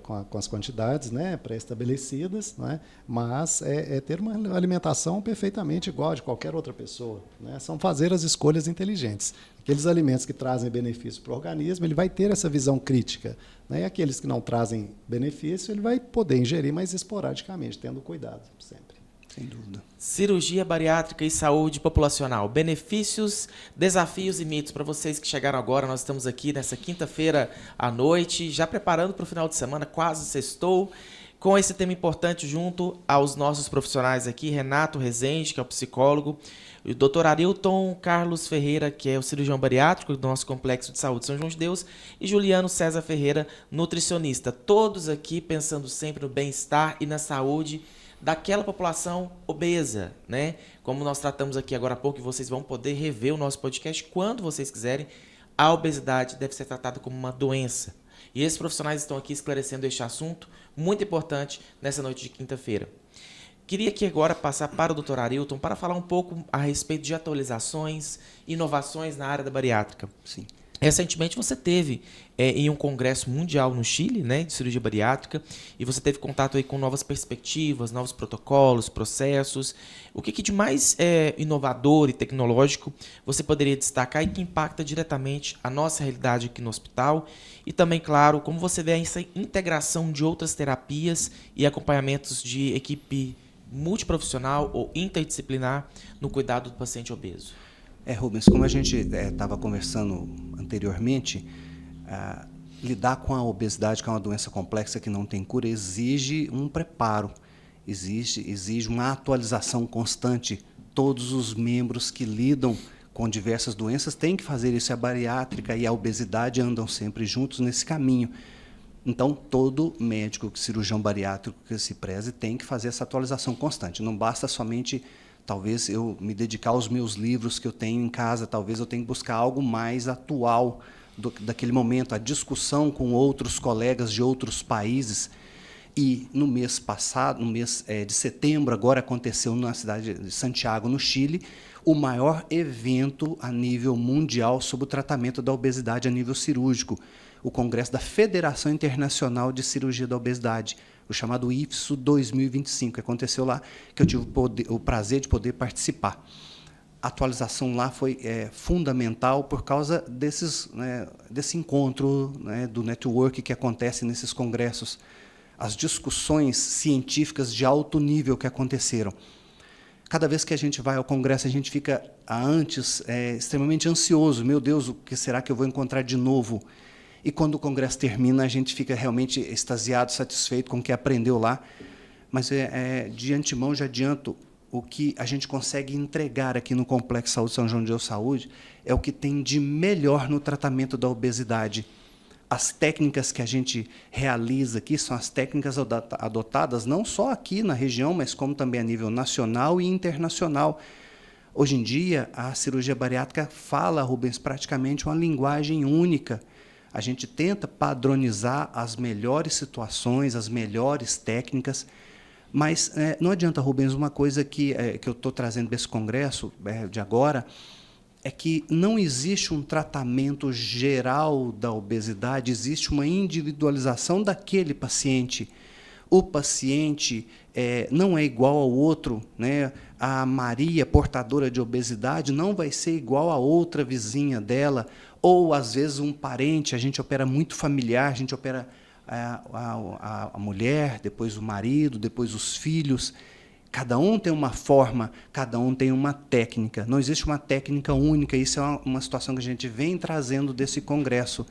com as quantidades, né, pré-estabelecidas, né, mas ter uma alimentação perfeitamente igual a de qualquer outra pessoa. Né? São fazer as escolhas inteligentes. Aqueles alimentos que trazem benefício para o organismo, ele vai ter essa visão crítica. Né? E aqueles que não trazem benefício, ele vai poder ingerir mais esporadicamente, tendo cuidado sempre. Sem dúvida. Cirurgia bariátrica e saúde populacional. Benefícios, desafios e mitos. Para vocês que chegaram agora, nós estamos aqui nessa quinta-feira à noite, já preparando para o final de semana, quase sextou, com esse tema importante junto aos nossos profissionais aqui, Renato Rezende, que é o psicólogo, o Dr. Arilton Carlos Ferreira, que é o cirurgião bariátrico do nosso Complexo de Saúde São João de Deus, e Juliano César Ferreira, nutricionista. Todos aqui pensando sempre no bem-estar e na saúde daquela população obesa, né? Como nós tratamos aqui agora há pouco, e vocês vão poder rever o nosso podcast quando vocês quiserem, a obesidade deve ser tratada como uma doença. E esses profissionais estão aqui esclarecendo este assunto muito importante nessa noite de quinta-feira. Queria aqui agora passar para o Dr. Arilton para falar um pouco a respeito de atualizações, inovações na área da bariátrica. Sim. Recentemente você teve em um congresso mundial no Chile, né, de cirurgia bariátrica, e você teve contato aí com novas perspectivas, novos protocolos, processos. O que de mais inovador e tecnológico você poderia destacar e que impacta diretamente a nossa realidade aqui no hospital? E também, claro, como você vê essa integração de outras terapias e acompanhamentos de equipe multiprofissional ou interdisciplinar no cuidado do paciente obeso? Rubens, como a gente estava conversando anteriormente, lidar com a obesidade, que é uma doença complexa que não tem cura, exige um preparo, exige uma atualização constante. Todos os membros que lidam com diversas doenças têm que fazer isso. A bariátrica e a obesidade andam sempre juntos nesse caminho. Então, todo médico, cirurgião bariátrico que se preze, tem que fazer essa atualização constante. Não basta somente, talvez, eu me dedicar aos meus livros que eu tenho em casa. Talvez eu tenha que buscar algo mais atual daquele momento, a discussão com outros colegas de outros países. E no mês passado, no mês de setembro, agora aconteceu na cidade de Santiago, no Chile, o maior evento a nível mundial sobre o tratamento da obesidade a nível cirúrgico, o Congresso da Federação Internacional de Cirurgia da Obesidade, o chamado IFSO 2025, que aconteceu lá, que eu tive o prazer de poder participar. A atualização lá foi fundamental por causa desse encontro, do network que acontece nesses congressos, as discussões científicas de alto nível que aconteceram. Cada vez que a gente vai ao congresso, a gente fica antes extremamente ansioso. Meu Deus, o que será que eu vou encontrar de novo? E quando o congresso termina, a gente fica realmente extasiado, satisfeito com o que aprendeu lá. Mas, de antemão, já adianto, o que a gente consegue entregar aqui no Complexo Saúde São João de Deus Saúde é o que tem de melhor no tratamento da obesidade. As técnicas que a gente realiza aqui são as técnicas adotadas não só aqui na região, mas como também a nível nacional e internacional. Hoje em dia, a cirurgia bariátrica fala, Rubens, praticamente uma linguagem única. A gente tenta padronizar as melhores situações, as melhores técnicas, mas não adianta, Rubens, uma coisa que eu estou trazendo desse congresso de agora, é que não existe um tratamento geral da obesidade, existe uma individualização daquele paciente. O paciente não é igual ao outro, né? A Maria, portadora de obesidade, não vai ser igual a outra vizinha dela, ou, às vezes, um parente. A gente opera muito familiar, a gente opera a mulher, depois o marido, depois os filhos. Cada um tem uma forma, cada um tem uma técnica. Não existe uma técnica única. Isso é uma situação que a gente vem trazendo desse congresso.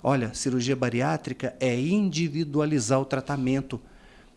Olha, cirurgia bariátrica é individualizar o tratamento,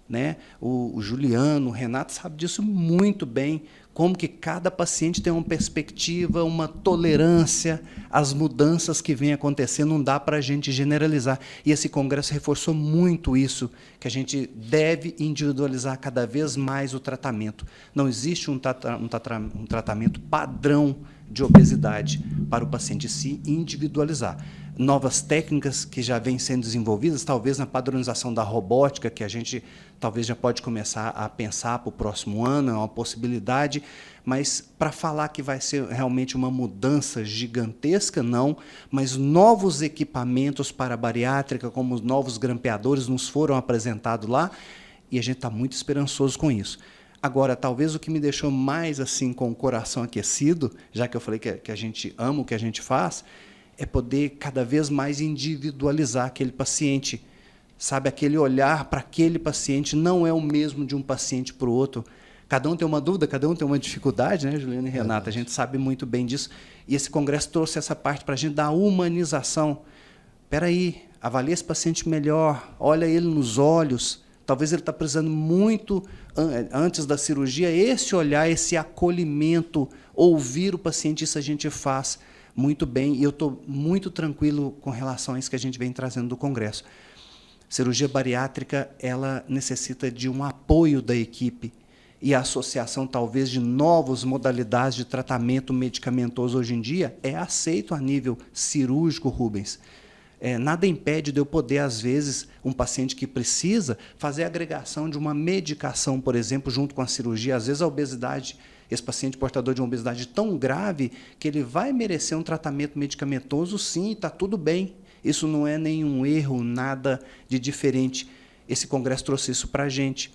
né? O Juliano, o Renato sabe disso muito bem, como que cada paciente tem uma perspectiva, uma tolerância às mudanças que vêm acontecendo. Não dá para a gente generalizar. E esse congresso reforçou muito isso, que a gente deve individualizar cada vez mais o tratamento. Não existe um tratamento padrão de obesidade para o paciente se individualizar. Novas técnicas que já vêm sendo desenvolvidas, talvez na padronização da robótica, que a gente talvez já pode começar a pensar para o próximo ano, é uma possibilidade, mas para falar que vai ser realmente uma mudança gigantesca, não, mas novos equipamentos para a bariátrica, como os novos grampeadores, nos foram apresentados lá, e a gente está muito esperançoso com isso. Agora, talvez o que me deixou mais assim com o coração aquecido, já que eu falei que a gente ama o que a gente faz, é poder cada vez mais individualizar aquele paciente. Sabe, aquele olhar para aquele paciente não é o mesmo de um paciente para o outro. Cada um tem uma dúvida, cada um tem uma dificuldade, né, Juliana e Renata? A gente sabe muito bem disso. E esse congresso trouxe essa parte para a gente da humanização. Espera aí, avalia esse paciente melhor, olha ele nos olhos. Talvez ele está precisando muito, antes da cirurgia, esse olhar, esse acolhimento, ouvir o paciente, isso a gente faz muito bem. E eu estou muito tranquilo com relação a isso que a gente vem trazendo do congresso. Cirurgia bariátrica, ela necessita de um apoio da equipe e a associação, talvez, de novas modalidades de tratamento medicamentoso hoje em dia é aceito a nível cirúrgico, Rubens. Nada impede de eu poder, às vezes, um paciente que precisa, fazer a agregação de uma medicação, por exemplo, junto com a cirurgia. Às vezes, a obesidade, esse paciente portador de uma obesidade tão grave que ele vai merecer um tratamento medicamentoso, sim, está tudo bem. Isso não é nenhum erro, nada de diferente. Esse congresso trouxe isso para a gente.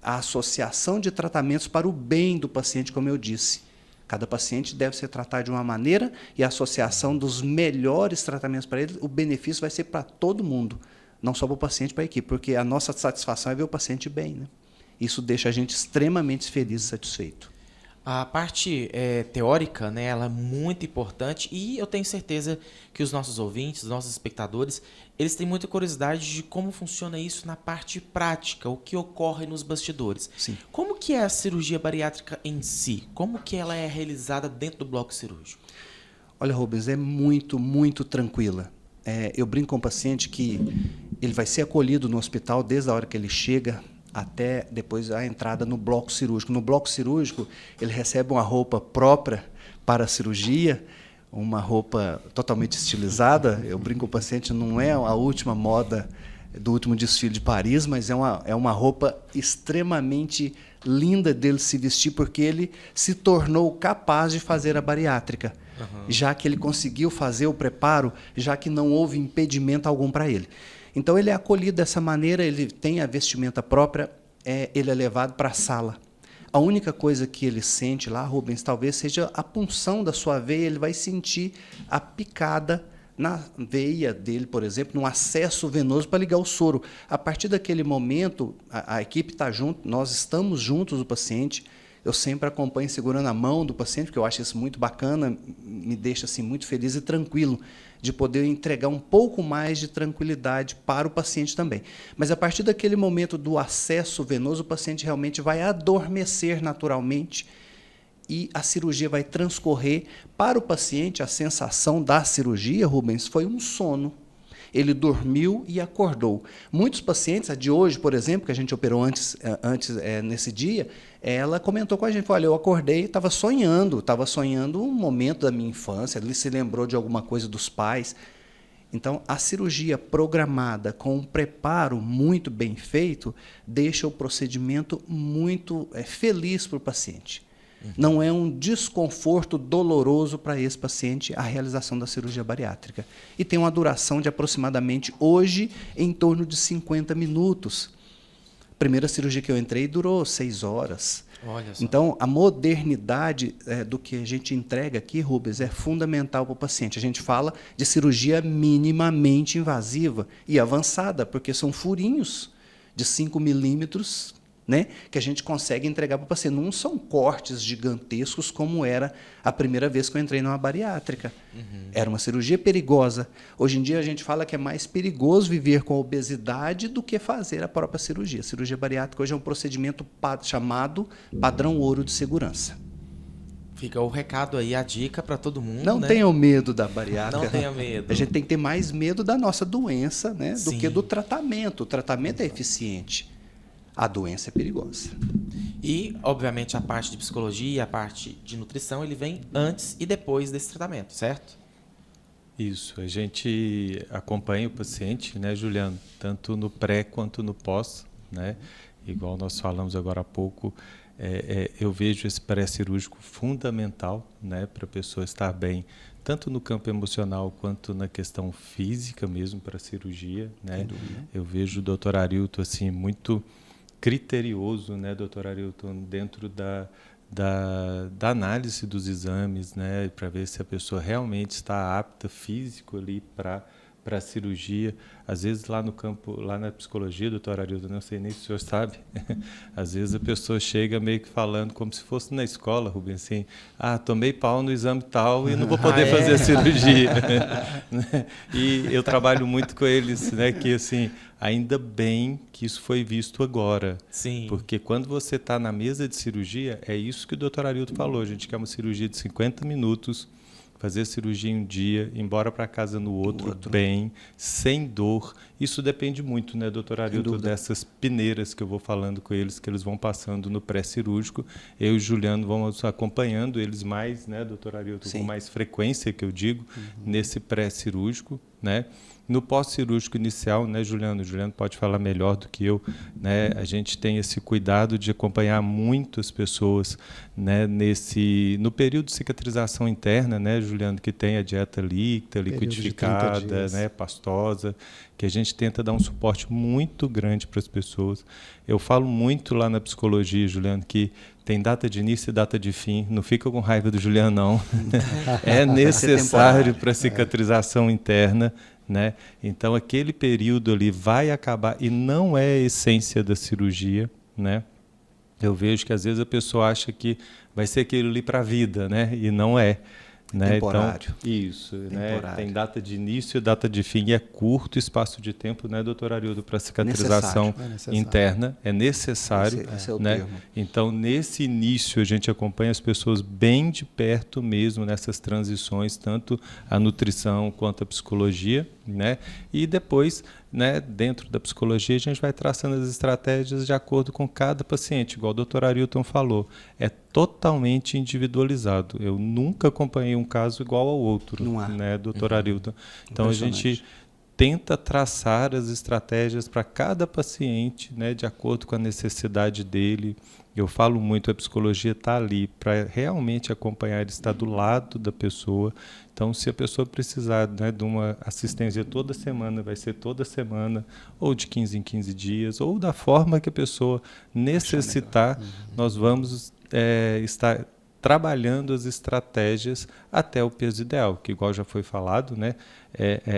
A associação de tratamentos para o bem do paciente, como eu disse. Cada paciente deve ser tratado de uma maneira e a associação dos melhores tratamentos para ele, o benefício vai ser para todo mundo, não só para o paciente, para a equipe, porque a nossa satisfação é ver o paciente bem, né? Isso deixa a gente extremamente feliz e satisfeito. A parte teórica, né, ela é muito importante e eu tenho certeza que os nossos ouvintes, os nossos espectadores, eles têm muita curiosidade de como funciona isso na parte prática, o que ocorre nos bastidores. Sim. Como que é a cirurgia bariátrica em si? Como que ela é realizada dentro do bloco cirúrgico? Olha, Rubens, é muito, muito tranquila. Eu brinco com o paciente que ele vai ser acolhido no hospital desde a hora que ele chega até depois a entrada no bloco cirúrgico. No bloco cirúrgico, ele recebe uma roupa própria para a cirurgia, uma roupa totalmente estilizada. Eu brinco com o paciente, não é a última moda do último desfile de Paris, mas é uma roupa extremamente linda dele se vestir, porque ele se tornou capaz de fazer a bariátrica, já que ele conseguiu fazer o preparo, já que não houve impedimento algum para ele. Então, ele é acolhido dessa maneira, ele tem a vestimenta própria, ele é levado para a sala. A única coisa que ele sente lá, Rubens, talvez seja a punção da sua veia, ele vai sentir a picada na veia dele, por exemplo, no acesso venoso para ligar o soro. A partir daquele momento, a equipe está junto, nós estamos juntos do paciente. Eu sempre acompanho segurando a mão do paciente, porque eu acho isso muito bacana, me deixa assim, muito feliz e tranquilo de poder entregar um pouco mais de tranquilidade para o paciente também. Mas, a partir daquele momento do acesso venoso, o paciente realmente vai adormecer naturalmente e a cirurgia vai transcorrer. Para o paciente, a sensação da cirurgia, Rubens, foi um sono. Ele dormiu e acordou. Muitos pacientes, a de hoje, por exemplo, que a gente operou antes nesse dia, ela comentou com a gente, olha, eu acordei e estava sonhando um momento da minha infância, ele se lembrou de alguma coisa dos pais. Então, a cirurgia programada com um preparo muito bem feito deixa o procedimento muito feliz para o paciente. Não é um desconforto doloroso para esse paciente a realização da cirurgia bariátrica. E tem uma duração de aproximadamente, hoje, em torno de 50 minutos. A primeira cirurgia que eu entrei durou 6 horas. Olha só. Então, a modernidade do que a gente entrega aqui, Rubens, é fundamental para o paciente. A gente fala de cirurgia minimamente invasiva e avançada, porque são furinhos de 5 milímetros, né, que a gente consegue entregar para o paciente. Não são cortes gigantescos como era a primeira vez que eu entrei numa bariátrica. Era uma cirurgia perigosa. Hoje em dia a gente fala que é mais perigoso viver com a obesidade do que fazer a própria cirurgia. A cirurgia bariátrica hoje é um procedimento chamado padrão ouro de segurança. Fica o recado aí, a dica para todo mundo. Não né? tenham medo da bariátrica. Não tenha medo. A gente tem que ter mais medo da nossa doença, né, do Sim. que do tratamento. O tratamento é eficiente. A doença é perigosa. E, obviamente, a parte de psicologia, a parte de nutrição, ele vem antes e depois desse tratamento, certo? Isso, a gente acompanha o paciente, né, Juliano, tanto no pré quanto no pós, né? Igual nós falamos agora há pouco, eu vejo esse pré-cirúrgico fundamental, né, para a pessoa estar bem, tanto no campo emocional quanto na questão física mesmo para a cirurgia, né? Eu vejo o Dr. Arilton assim muito criterioso, né, doutor Arilton, dentro da análise dos exames, né, para ver se a pessoa realmente está apta físico ali para para a cirurgia. Às vezes lá no campo, lá na psicologia, doutor Arildo, não sei nem se o senhor sabe, às vezes a pessoa chega meio que falando como se fosse na escola, Rubens, assim, tomei pau no exame tal e não vou poder fazer a cirurgia. E eu trabalho muito com eles, né, que assim, ainda bem que isso foi visto agora. Sim. Porque quando você está na mesa de cirurgia, é isso que o doutor Arildo falou, a gente quer uma cirurgia de 50 minutos, fazer a cirurgia em um dia, ir embora para casa no outro, bem, sem dor. Isso depende muito, né, doutor Arildo, dessas peneiras que eu vou falando com eles, que eles vão passando no pré-cirúrgico. Eu e o Juliano vamos acompanhando eles mais, né, doutor Arildo, com mais frequência, que eu digo, nesse pré-cirúrgico, né? No pós-cirúrgico inicial, né, Juliano? O Juliano pode falar melhor do que eu, né? A gente tem esse cuidado de acompanhar muitas pessoas, né, no período de cicatrização interna, né, Juliano, que tem a dieta líquida, liquidificada, né, pastosa, que a gente tenta dar um suporte muito grande para as pessoas. Eu falo muito lá na psicologia, Juliano, que tem data de início e data de fim. Não fica com raiva do Juliano, não. É necessário para a cicatrização interna, né? Então, aquele período ali vai acabar, e não é a essência da cirurgia, né? Eu vejo que, às vezes, a pessoa acha que vai ser aquilo ali para a vida, né? E não é. Né? Temporário. Então, isso, né? Tem data de início e data de fim, e é curto espaço de tempo, né, doutor Arildo, para cicatrização interna. É necessário. Esse é o né? termo. Então, nesse início, a gente acompanha as pessoas bem de perto mesmo, nessas transições, tanto a nutrição quanto a psicologia, né? E depois, né, dentro da psicologia, a gente vai traçando as estratégias de acordo com cada paciente, igual o doutor Arilton falou. É totalmente individualizado. Eu nunca acompanhei um caso igual ao outro, né, doutor Arilton? Então, a gente tenta traçar as estratégias para cada paciente, né, de acordo com a necessidade dele. Eu falo muito, a psicologia está ali para realmente acompanhar, estar do lado da pessoa. Então, se a pessoa precisar, né, de uma assistência toda semana, vai ser toda semana, ou de 15 em 15 dias, ou da forma que a pessoa necessitar, nós vamos estar trabalhando as estratégias até o peso ideal, que, igual já foi falado, né,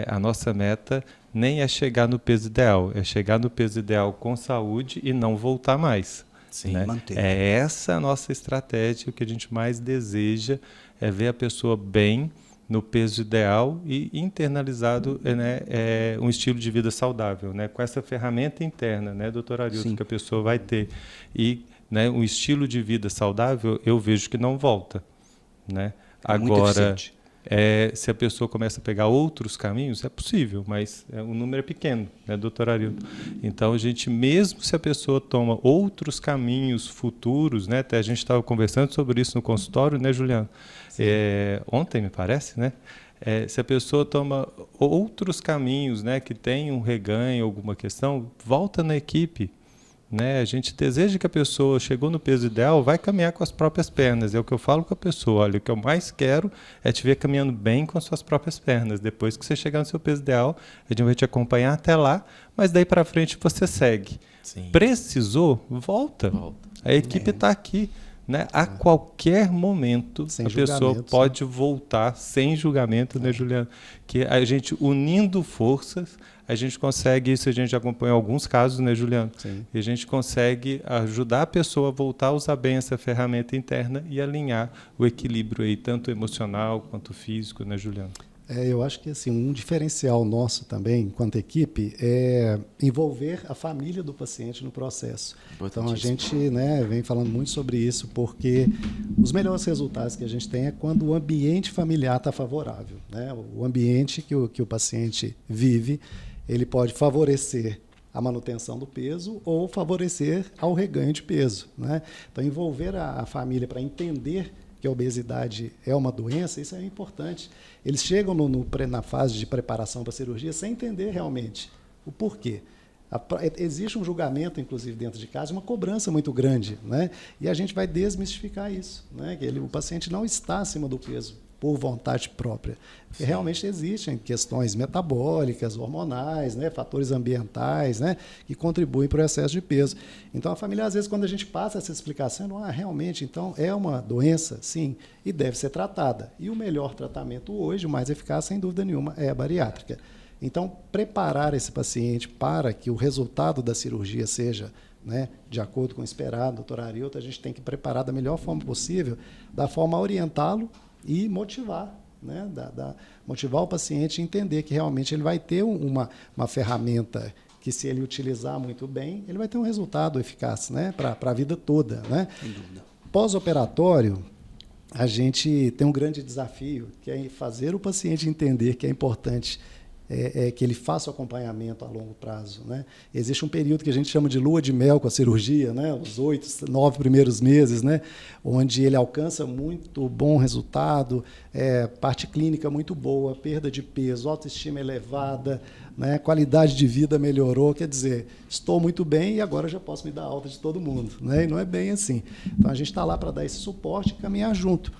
a nossa meta nem é chegar no peso ideal, é chegar no peso ideal com saúde e não voltar mais. Sim, né? manter. É essa a nossa estratégia, o que a gente mais deseja é ver a pessoa bem, no peso ideal e internalizado, né, um estilo de vida saudável, né, com essa ferramenta interna, né, doutor Arilton, que a pessoa vai ter. E, né, um estilo de vida saudável, eu vejo que não volta. Né? Agora, se a pessoa começa a pegar outros caminhos, é possível, mas o número é pequeno, né, doutor Arilton? Então, a gente, mesmo se a pessoa toma outros caminhos futuros, né, até a gente estava conversando sobre isso no consultório, né, Juliano? Ontem, me parece, né? Se a pessoa toma outros caminhos, né, que tem um reganho, alguma questão, volta na equipe. Né? A gente deseja que a pessoa chegou no peso ideal, vai caminhar com as próprias pernas. É o que eu falo com a pessoa. Olha, o que eu mais quero é te ver caminhando bem com as suas próprias pernas. Depois que você chegar no seu peso ideal, a gente vai te acompanhar até lá, mas daí para frente você segue. Sim. Precisou? Volta. A equipe está aqui. Né? A qualquer momento a pessoa pode voltar sem julgamento, né, Juliano? Que a gente, unindo forças, a gente consegue isso. A gente acompanha alguns casos, né, Juliano? Sim. E a gente consegue ajudar a pessoa a voltar a usar bem essa ferramenta interna e alinhar o equilíbrio aí, tanto emocional quanto físico, né, Juliano? Eu acho que assim, um diferencial nosso também, enquanto equipe, é envolver a família do paciente no processo. Então, a gente, né, vem falando muito sobre isso, porque os melhores resultados que a gente tem é quando o ambiente familiar está favorável. Né? O ambiente que o paciente vive, ele pode favorecer a manutenção do peso ou favorecer ao reganho de peso. Né? Então, envolver a família para entender que a obesidade é uma doença, isso é importante. Eles chegam na fase de preparação para a cirurgia sem entender realmente o porquê. Existe um julgamento, inclusive, dentro de casa, uma cobrança muito grande. Né? E a gente vai desmistificar isso. Né? Que o paciente não está acima do peso por vontade própria. Porque realmente existem questões metabólicas, hormonais, né, fatores ambientais, né, que contribuem para o excesso de peso. Então, a família, às vezes, quando a gente passa essa explicação, realmente, então, é uma doença, sim, e deve ser tratada. E o melhor tratamento hoje, o mais eficaz, sem dúvida nenhuma, é a bariátrica. Então, preparar esse paciente para que o resultado da cirurgia seja, né, de acordo com o esperado, doutor Arilton, a gente tem que preparar da melhor forma possível, da forma a orientá-lo e motivar, né, motivar o paciente a entender que realmente ele vai ter uma ferramenta que, se ele utilizar muito bem, ele vai ter um resultado eficaz, né, para a vida toda, né? Sem dúvida. Pós-operatório, a gente tem um grande desafio, que é fazer o paciente entender que é importante que ele faça o acompanhamento a longo prazo, né? Existe um período que a gente chama de lua de mel com a cirurgia, né? Os 8, 9 primeiros meses, né? Onde ele alcança muito bom resultado, parte clínica muito boa, perda de peso, autoestima elevada, né? Qualidade de vida melhorou, quer dizer, estou muito bem e agora já posso me dar alta de todo mundo, né? E não é bem assim. Então, a gente está lá para dar esse suporte e caminhar junto.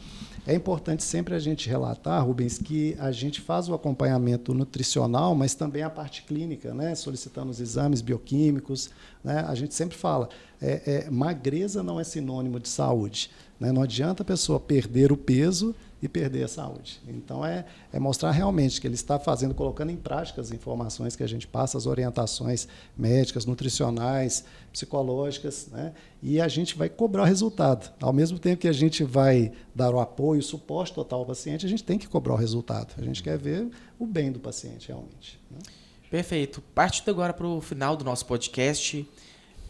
É importante sempre a gente relatar, Rubens, que a gente faz o acompanhamento nutricional, mas também a parte clínica, né? Solicitando os exames bioquímicos, né? A gente sempre fala, magreza não é sinônimo de saúde, né? Não adianta a pessoa perder o peso e perder a saúde. Então, é mostrar realmente que ele está fazendo, colocando em prática as informações que a gente passa, as orientações médicas, nutricionais, psicológicas, né? E a gente vai cobrar o resultado. Ao mesmo tempo que a gente vai dar o apoio, o suporte total ao paciente, a gente tem que cobrar o resultado. A gente quer ver o bem do paciente, realmente, né? Perfeito. Partindo agora para o final do nosso podcast,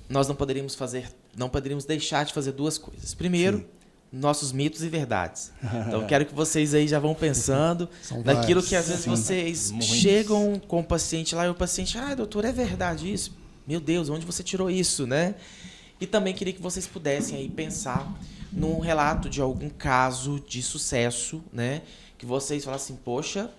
nós não poderíamos deixar de fazer duas coisas. Primeiro, sim, nossos mitos e verdades. Então, quero que vocês aí já vão pensando naquilo que às vezes vocês chegam com o paciente lá e o paciente, doutor, é verdade isso? Meu Deus, onde você tirou isso, né? E também queria que vocês pudessem aí pensar num relato de algum caso de sucesso, né? Que vocês falassem, poxa,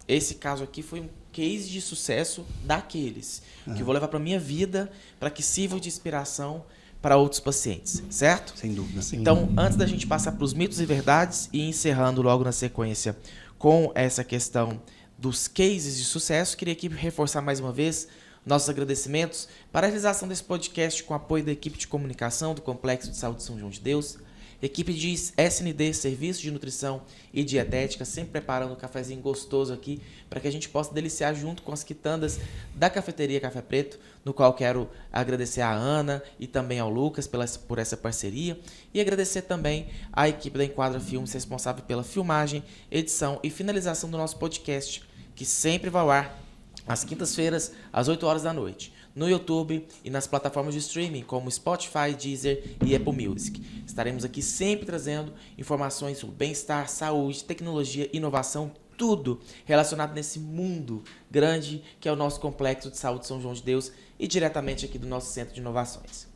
esse caso aqui foi um case de sucesso daqueles, que eu vou levar para minha vida, para que sirva de inspiração para outros pacientes, certo? Sem dúvida. Sim. Então, antes da gente passar para os mitos e verdades e encerrando logo na sequência com essa questão dos cases de sucesso, queria aqui reforçar mais uma vez nossos agradecimentos para a realização desse podcast com apoio da equipe de comunicação do Complexo de Saúde São João de Deus, equipe de SND, Serviço de Nutrição e Dietética, sempre preparando um cafezinho gostoso aqui para que a gente possa deliciar junto com as quitandas da Cafeteria Café Preto, no qual quero agradecer a Ana e também ao Lucas por essa parceria e agradecer também à equipe da Enquadra Filmes, responsável pela filmagem, edição e finalização do nosso podcast, que sempre vai ao ar às quintas-feiras, às 8 horas da noite, no YouTube e nas plataformas de streaming como Spotify, Deezer e Apple Music. Estaremos aqui sempre trazendo informações sobre bem-estar, saúde, tecnologia, inovação, tudo relacionado nesse mundo grande que é o nosso Complexo de Saúde São João de Deus e diretamente aqui do nosso Centro de Inovações.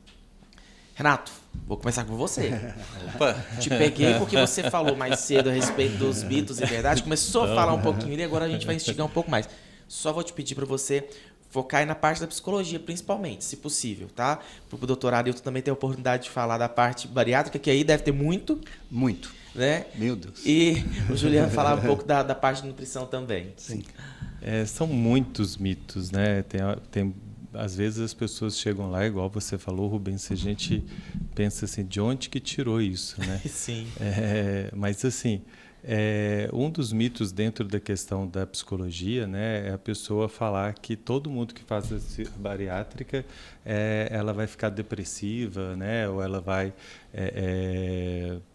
Renato, vou começar com você. Opa. Te peguei porque você falou mais cedo a respeito dos mitos e verdades, começou a falar um pouquinho e agora a gente vai instigar um pouco mais. Só vou te pedir para você focar aí na parte da psicologia, principalmente, se possível, tá? Para o doutor Arilton também ter a oportunidade de falar da parte bariátrica, que aí deve ter muito. Muito. Né? Meu Deus. E o Juliano falar um pouco da parte de nutrição também. Sim. São muitos mitos, né? Às vezes as pessoas chegam lá, igual você falou, Rubens, a gente pensa assim, de onde que tirou isso, né? Sim. Mas assim, um dos mitos dentro da questão da psicologia, né, é a pessoa falar que todo mundo que faz a bariátrica ela vai ficar depressiva, né, ou ela vai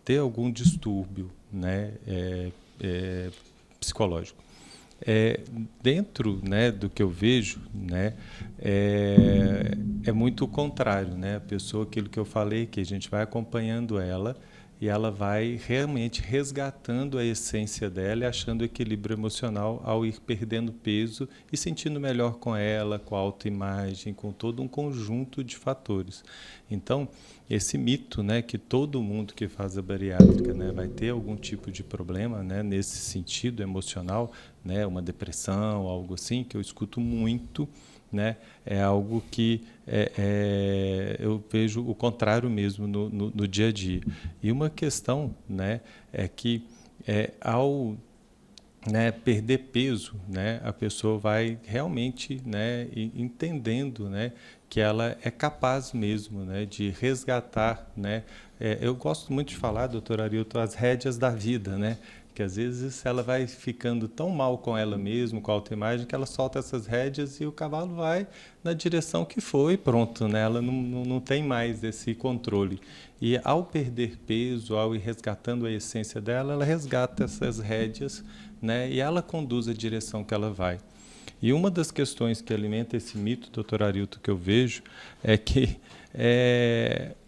ter algum distúrbio, né, psicológico. Dentro, né, do que eu vejo, né, é muito o contrário, né, a pessoa, aquilo que eu falei, que a gente vai acompanhando ela e ela vai realmente resgatando a essência dela e achando equilíbrio emocional ao ir perdendo peso e sentindo melhor com ela, com a autoimagem, com todo um conjunto de fatores. Então, esse mito, né, que todo mundo que faz a bariátrica, né, vai ter algum tipo de problema, né, nesse sentido emocional, né, uma depressão, algo assim, que eu escuto muito, né, é algo que eu vejo o contrário mesmo no dia a dia. E uma questão, né, é que ao, né, perder peso, né, a pessoa vai realmente, né, entendendo, né, que ela é capaz mesmo, né, de resgatar, né, eu gosto muito de falar, doutor Arilton, as rédeas da vida, né, que às vezes ela vai ficando tão mal com ela mesma, com a autoimagem, que ela solta essas rédeas e o cavalo vai na direção que foi, pronto, né? Ela não tem mais esse controle. E ao perder peso, ao ir resgatando a essência dela, ela resgata essas rédeas, né? E ela conduz a direção que ela vai. E uma das questões que alimenta esse mito, doutor Arilton, que eu vejo, é que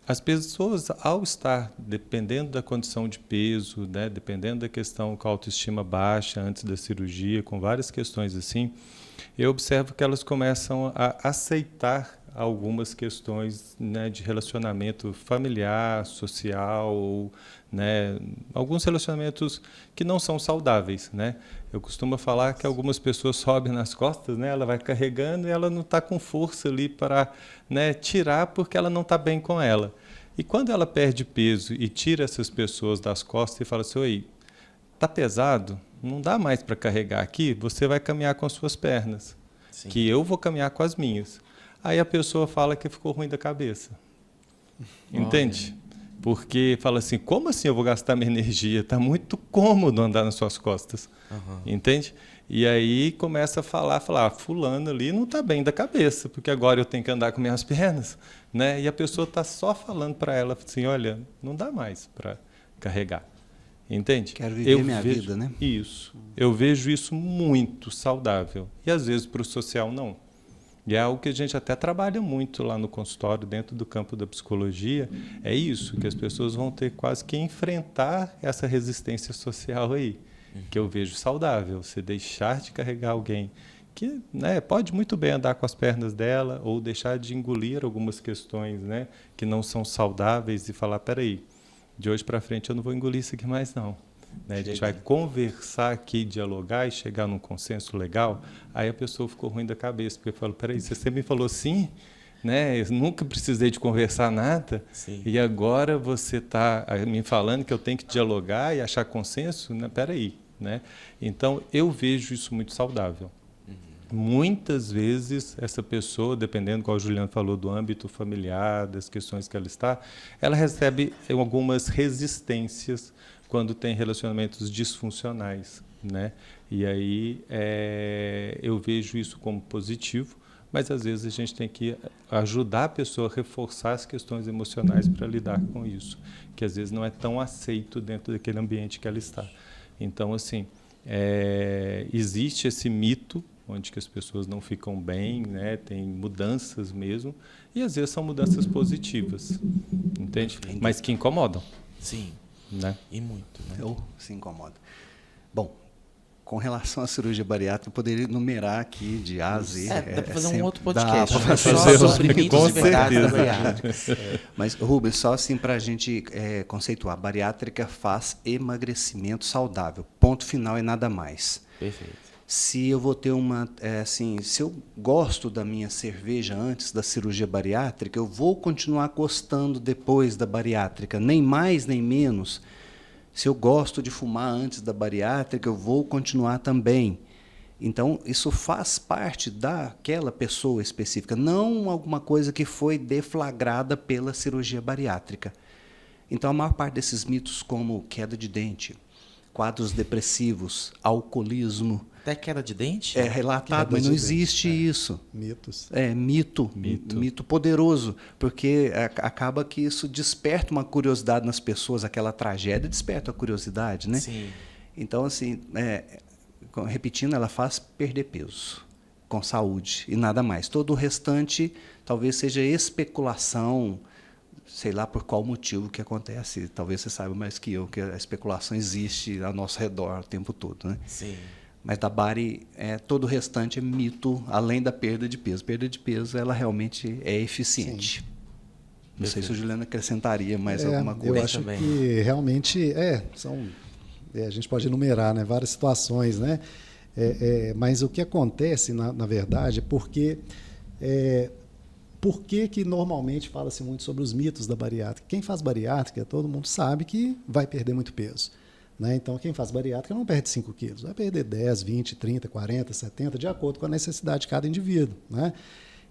as pessoas, ao estar dependendo da condição de peso, né, dependendo da questão com a autoestima baixa antes da cirurgia, com várias questões assim, eu observo que elas começam a aceitar algumas questões, né, de relacionamento familiar, social, ou, né, alguns relacionamentos que não são saudáveis, né? Eu costumo falar que algumas pessoas sobem nas costas, né? Ela vai carregando e ela não está com força ali para, né, tirar porque ela não está bem com ela. E quando ela perde peso e tira essas pessoas das costas e fala assim, oi, tá pesado? Não dá mais para carregar aqui, você vai caminhar com as suas pernas, Sim. que eu vou caminhar com as minhas. Aí a pessoa fala que ficou ruim da cabeça. Entende? Porque fala assim, como assim eu vou gastar minha energia? Está muito cômodo andar nas suas costas. Entende? E aí começa a falar, fulano ali não está bem da cabeça, porque agora eu tenho que andar com minhas pernas. Né? E a pessoa está só falando para ela assim, olha, não dá mais para carregar. Entende? Quero viver minha vida, né? Isso. Eu vejo isso muito saudável. E às vezes para o social não. E é algo que a gente até trabalha muito lá no consultório, dentro do campo da psicologia, é isso, que as pessoas vão ter quase que enfrentar essa resistência social aí, que eu vejo saudável, você deixar de carregar alguém que, né, pode muito bem andar com as pernas dela ou deixar de engolir algumas questões, né, que não são saudáveis e falar, peraí, de hoje para frente eu não vou engolir isso aqui mais não. Né? A gente vai conversar aqui, dialogar e chegar num consenso legal. Aí a pessoa ficou ruim da cabeça, porque falou, peraí, você me falou sim, né? Eu nunca precisei de conversar nada, Sim. E agora você está me falando que eu tenho que dialogar e achar consenso? Né? Peraí, né? Então, eu vejo isso muito saudável. Muitas vezes, essa pessoa, dependendo, como o Juliano falou, do âmbito familiar, das questões que ela está, ela recebe algumas resistências quando tem relacionamentos disfuncionais, né? E aí eu vejo isso como positivo, mas às vezes a gente tem que ajudar a pessoa a reforçar as questões emocionais para lidar com isso, que às vezes não é tão aceito dentro daquele ambiente que ela está. Então, assim, existe esse mito onde que as pessoas não ficam bem, né? Tem mudanças mesmo, e às vezes são mudanças positivas, entende? Mas que incomodam. Sim. Né? E muito, né? Ou se incomoda. Bom, com relação à cirurgia bariátrica, eu poderia enumerar aqui de A a Z. Dá para fazer um outro dá podcast. pra Né? fazer Só sobre mitos com e verdades da certeza. bariátrica. Mas, Rubens, só assim para a gente conceituar. Bariátrica faz emagrecimento saudável. Ponto final e nada mais. Perfeito. Se eu vou ter se eu gosto da minha cerveja antes da cirurgia bariátrica, eu vou continuar gostando depois da bariátrica, nem mais nem menos. Se eu gosto de fumar antes da bariátrica, eu vou continuar também. Então, isso faz parte daquela pessoa específica, não alguma coisa que foi deflagrada pela cirurgia bariátrica. Então, a maior parte desses mitos, como queda de dente, quadros depressivos, alcoolismo, Até queda de dente? é relatado, mas não existe isso. Mitos. É mito poderoso, porque acaba que isso desperta uma curiosidade nas pessoas, aquela tragédia desperta a curiosidade, né? Sim. Então, assim, repetindo, ela faz perder peso com saúde e nada mais. Todo o restante talvez seja especulação, sei lá por qual motivo que acontece. Talvez você saiba mais que eu, que a especulação existe ao nosso redor o tempo todo, né? Sim. Mas da bari, todo o restante é mito, além da perda de peso. Perda de peso, ela realmente é eficiente. Sim. Não sei se o Juliano acrescentaria mais alguma coisa. Eu acho também. que realmente a gente pode enumerar, né, várias situações, né? Mas o que acontece, na verdade, é porque por que normalmente fala-se muito sobre os mitos da bariátrica? Quem faz bariátrica, todo mundo sabe que vai perder muito peso. Né? Então, quem faz bariátrica não perde 5 quilos, vai perder 10, 20, 30, 40, 70, de acordo com a necessidade de cada indivíduo. Né?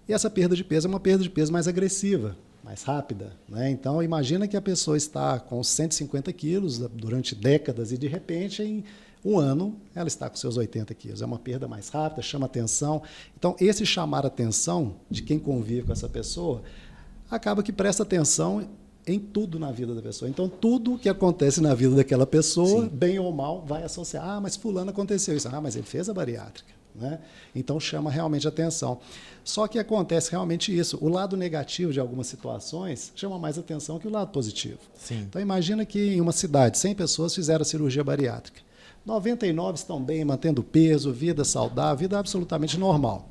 E essa perda de peso é uma perda de peso mais agressiva. mais rápida, né? Então, imagina que a pessoa está com 150 quilos durante décadas e, de repente, em um ano, ela está com seus 80 quilos. É uma perda mais rápida, chama atenção. Então, esse chamar atenção de quem convive com essa pessoa acaba que presta atenção em tudo na vida da pessoa. Então, tudo que acontece na vida daquela pessoa, Sim. bem ou mal, vai associar. Ah, mas fulano aconteceu isso. Ah, mas ele fez a bariátrica. Né? Então, chama realmente atenção. Só que acontece realmente isso. O lado negativo de algumas situações chama mais atenção que o lado positivo. Sim. Então, imagina que em uma cidade, 100 pessoas fizeram a cirurgia bariátrica. 99 estão bem, mantendo peso, vida saudável, vida absolutamente normal.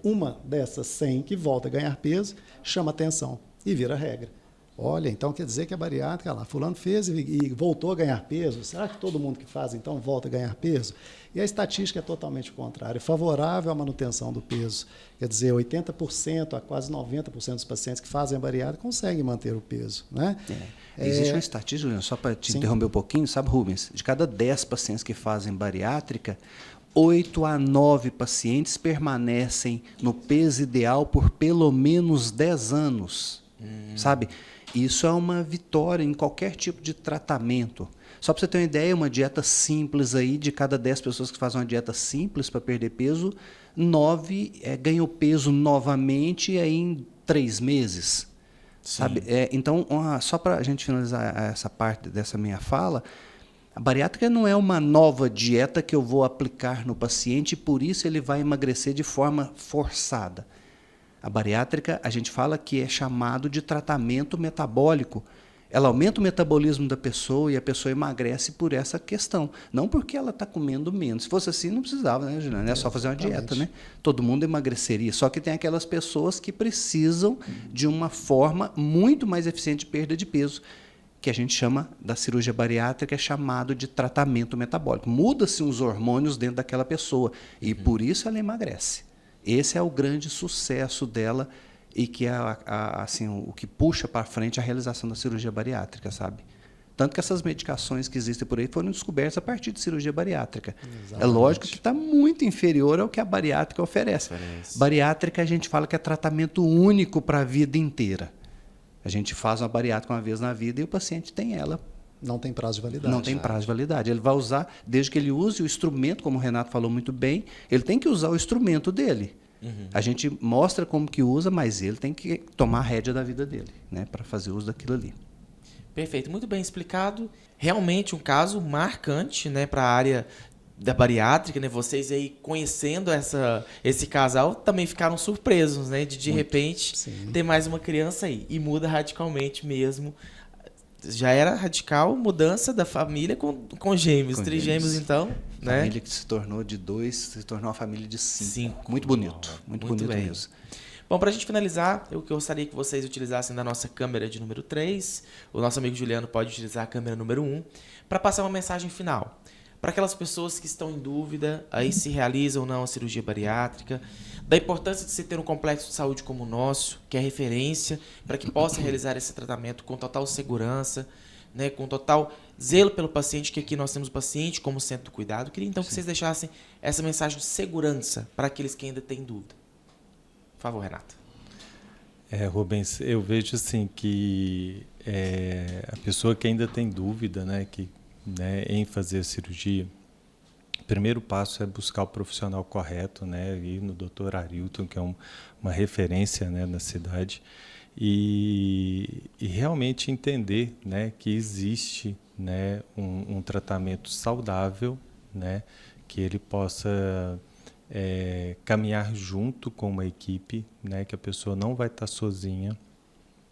Uma dessas 100 que volta a ganhar peso chama atenção e vira regra. Olha, então quer dizer que a bariátrica, lá, fulano fez e voltou a ganhar peso. Será que todo mundo que faz, então, volta a ganhar peso? E a estatística é totalmente contrária, favorável à manutenção do peso. Quer dizer, 80% a quase 90% dos pacientes que fazem a bariátrica conseguem manter o peso. Né? Existe uma estatística, Juliano, só para te interromper um pouquinho, sabe, Rubens? De cada 10 pacientes que fazem bariátrica, 8 a 9 pacientes permanecem no peso ideal por pelo menos 10 anos. Sabe? Isso é uma vitória em qualquer tipo de tratamento. Só para você ter uma ideia, uma dieta simples aí, de cada 10 pessoas que fazem uma dieta simples para perder peso, 9 ganham peso novamente aí em 3 meses. Sabe? Então, só para a gente finalizar essa parte dessa minha fala, a bariátrica não é uma nova dieta que eu vou aplicar no paciente e por isso ele vai emagrecer de forma forçada. A bariátrica, a gente fala que é chamado de tratamento metabólico. Ela aumenta o metabolismo da pessoa e a pessoa emagrece por essa questão. Não porque ela está comendo menos. Se fosse assim, não precisava, né, Juliana? É só fazer uma dieta, né? Todo mundo emagreceria. Só que tem aquelas pessoas que precisam de uma forma muito mais eficiente de perda de peso, que a gente chama da cirurgia bariátrica, é chamado de tratamento metabólico. Muda-se os hormônios dentro daquela pessoa e por isso ela emagrece. Esse é o grande sucesso dela e que é assim, o que puxa para frente a realização da cirurgia bariátrica, sabe? Tanto que essas medicações que existem por aí foram descobertas a partir de cirurgia bariátrica. Exatamente. É lógico que está muito inferior ao que a bariátrica oferece. Bariátrica a gente fala que é tratamento único para a vida inteira. A gente faz uma bariátrica uma vez na vida e o paciente tem ela. Não tem prazo de validade. Não tem prazo de validade. Ele vai usar, desde que ele use o instrumento, como o Renato falou muito bem, ele tem que usar o instrumento dele. A gente mostra como que usa, mas ele tem que tomar a rédea da vida dele, né, para fazer uso daquilo ali. Perfeito, muito bem explicado. Realmente um caso marcante, né, para a área da bariátrica, né? Vocês aí conhecendo esse casal também ficaram surpresos, né, de repente ter mais uma criança aí e muda radicalmente mesmo. Já era radical mudança da família com gêmeos, trigêmeos então, né? Família que se tornou de 2, se tornou uma família de 5. Muito bonito, muito bonito bem. mesmo. Bom, para a gente finalizar, eu gostaria que vocês utilizassem da nossa câmera de número 3, o nosso amigo Juliano pode utilizar a câmera número 1, para passar uma mensagem final. Para aquelas pessoas que estão em dúvida, aí se realiza ou não a cirurgia bariátrica, da importância de se ter um complexo de saúde como o nosso, que é referência, para que possa realizar esse tratamento com total segurança, né, com total zelo pelo paciente, que aqui nós temos o paciente como centro do cuidado. Queria então que vocês deixassem essa mensagem de segurança para aqueles que ainda têm dúvida. Por favor, Renato. Rubens, eu vejo assim que a pessoa que ainda tem dúvida, né, em fazer a cirurgia, o primeiro passo é buscar o profissional correto, né, ir no Dr. Arilton, que é uma referência, né, na cidade, e realmente entender, né, que existe, né, um tratamento saudável, né, que ele possa caminhar junto com uma equipe, né, que a pessoa não vai estar sozinha,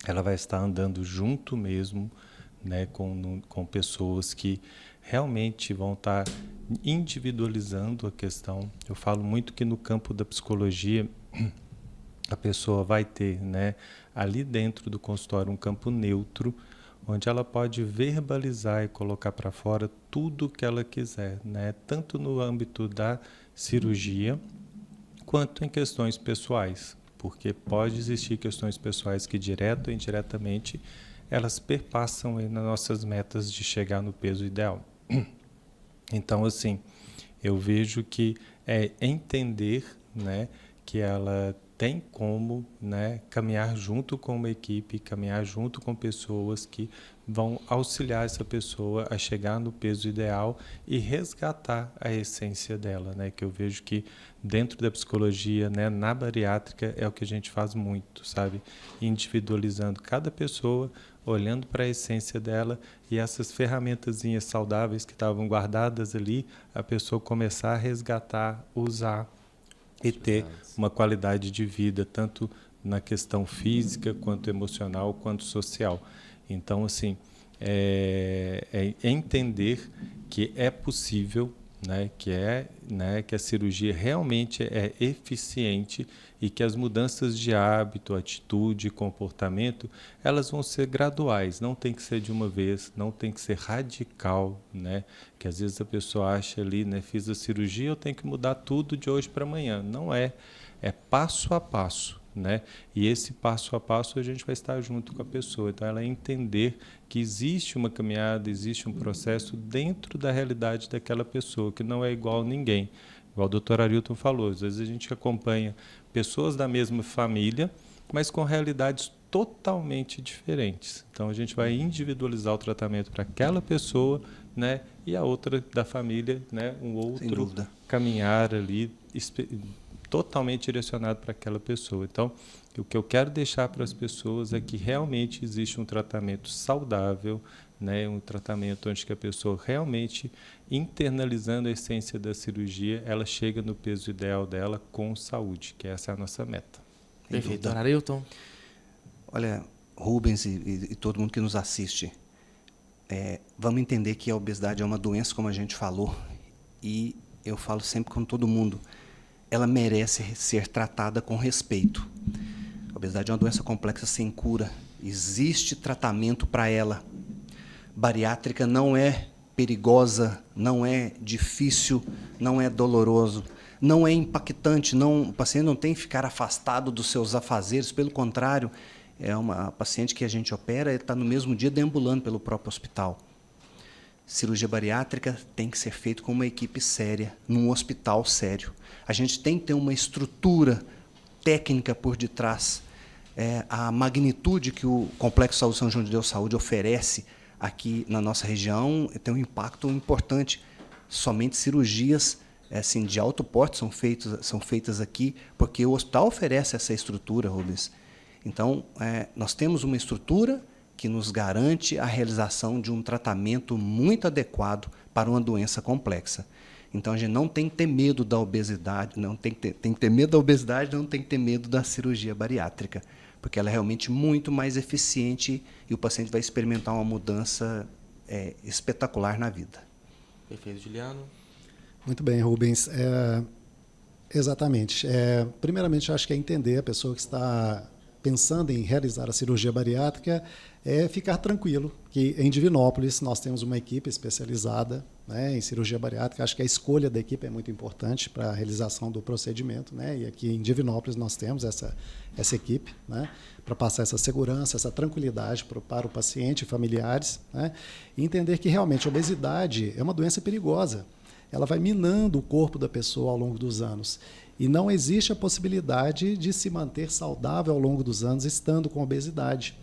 ela vai estar andando junto mesmo, né, com pessoas que realmente vão estar individualizando a questão. Eu falo muito que no campo da psicologia a pessoa vai ter, né, ali dentro do consultório um campo neutro, onde ela pode verbalizar e colocar para fora tudo o que ela quiser, né, tanto no âmbito da cirurgia quanto em questões pessoais, porque pode existir questões pessoais que direta ou indiretamente elas perpassam aí nas nossas metas de chegar no peso ideal. Então, assim, eu vejo que é entender, né, que ela tem como, né, caminhar junto com uma equipe, caminhar junto com pessoas que vão auxiliar essa pessoa a chegar no peso ideal e resgatar a essência dela, né? Que eu vejo que dentro da psicologia, né, na bariátrica, é o que a gente faz muito, sabe? Individualizando cada pessoa, olhando para a essência dela e essas ferramentazinhas saudáveis que estavam guardadas ali, a pessoa começar a resgatar, usar e ter uma qualidade de vida, tanto na questão física, quanto emocional, quanto social. Então, assim, é entender que é possível, né, que a cirurgia realmente é eficiente e que as mudanças de hábito, atitude, comportamento, elas vão ser graduais, não tem que ser de uma vez, não tem que ser radical, né? Que às vezes a pessoa acha ali, né, fiz a cirurgia, eu tenho que mudar tudo de hoje para amanhã. Não é, é passo a passo, né? E esse passo a passo a gente vai estar junto com a pessoa. Então, ela entender que existe uma caminhada, existe um processo dentro da realidade daquela pessoa, que não é igual a ninguém. Igual o Dr. Arilton falou, às vezes a gente acompanha pessoas da mesma família, mas com realidades totalmente diferentes. Então, a gente vai individualizar o tratamento para aquela pessoa, né? E a outra da família, né? Um outro caminhar ali totalmente direcionado para aquela pessoa. Então, o que eu quero deixar para as pessoas é que realmente existe um tratamento saudável, né, um tratamento onde que a pessoa realmente, internalizando a essência da cirurgia, ela chega no peso ideal dela com saúde, que essa é a nossa meta. Perfeito. Dr. Arilton. Olha, Rubens e todo mundo que nos assiste, vamos entender que a obesidade é uma doença, como a gente falou, e eu falo sempre com todo mundo, ela merece ser tratada com respeito. A obesidade é uma doença complexa sem cura. Existe tratamento para ela. Bariátrica não é perigosa, não é difícil, não é doloroso, não é impactante, o paciente não tem que ficar afastado dos seus afazeres, pelo contrário, é uma paciente que a gente opera, está no mesmo dia deambulando pelo próprio hospital. Cirurgia bariátrica tem que ser feita com uma equipe séria, num hospital sério. A gente tem que ter uma estrutura técnica por detrás. A magnitude que o Complexo Saúde São João de Deus Saúde oferece aqui na nossa região tem um impacto importante. Somente cirurgias assim, de alto porte são feitas aqui, porque o hospital oferece essa estrutura, Rubens. Então, nós temos uma estrutura que nos garante a realização de um tratamento muito adequado para uma doença complexa. Então, a gente não tem que ter medo da obesidade, tem que ter medo da obesidade, não tem que ter medo da cirurgia bariátrica, porque ela é realmente muito mais eficiente e o paciente vai experimentar uma mudança espetacular na vida. Perfeito, Juliano. Muito bem, Rubens. Exatamente. Primeiramente, eu acho que é entender a pessoa que está pensando em realizar a cirurgia bariátrica, ficar tranquilo que em Divinópolis nós temos uma equipe especializada, né, em cirurgia bariátrica. Acho que a escolha da equipe é muito importante para a realização do procedimento, né, e aqui em Divinópolis nós temos essa equipe, né, para passar essa segurança, essa tranquilidade para o paciente e familiares, né, e entender que realmente a obesidade é uma doença perigosa. Ela vai minando o corpo da pessoa ao longo dos anos. E não existe a possibilidade de se manter saudável ao longo dos anos estando com obesidade.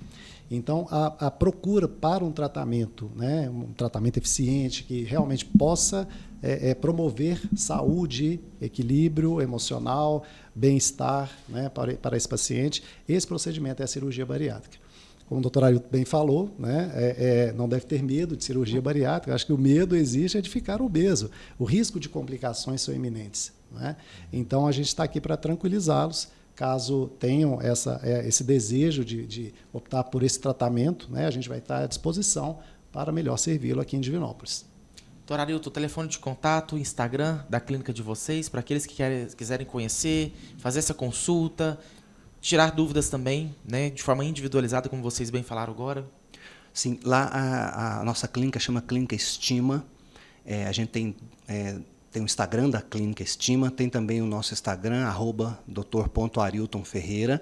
Então, a procura para um tratamento, né, um tratamento eficiente, que realmente possa promover saúde, equilíbrio emocional, bem-estar, né, para esse paciente, esse procedimento é a cirurgia bariátrica. Como o Dr. Arilton bem falou, né, não deve ter medo de cirurgia bariátrica. Acho que o medo existe de ficar obeso. O risco de complicações são iminentes, né? Então, a gente está aqui para tranquilizá-los, caso tenham esse desejo de optar por esse tratamento, né, a gente vai estar à disposição para melhor servi-lo aqui em Divinópolis. Dr. Arilton, o telefone de contato, Instagram da clínica de vocês, para aqueles que quiserem conhecer, fazer essa consulta, tirar dúvidas também, né, de forma individualizada, como vocês bem falaram agora. Sim, lá a nossa clínica chama Clínica Estima. A gente tem o Instagram da Clínica Estima, tem também o nosso Instagram, @dr.ariltonferreira.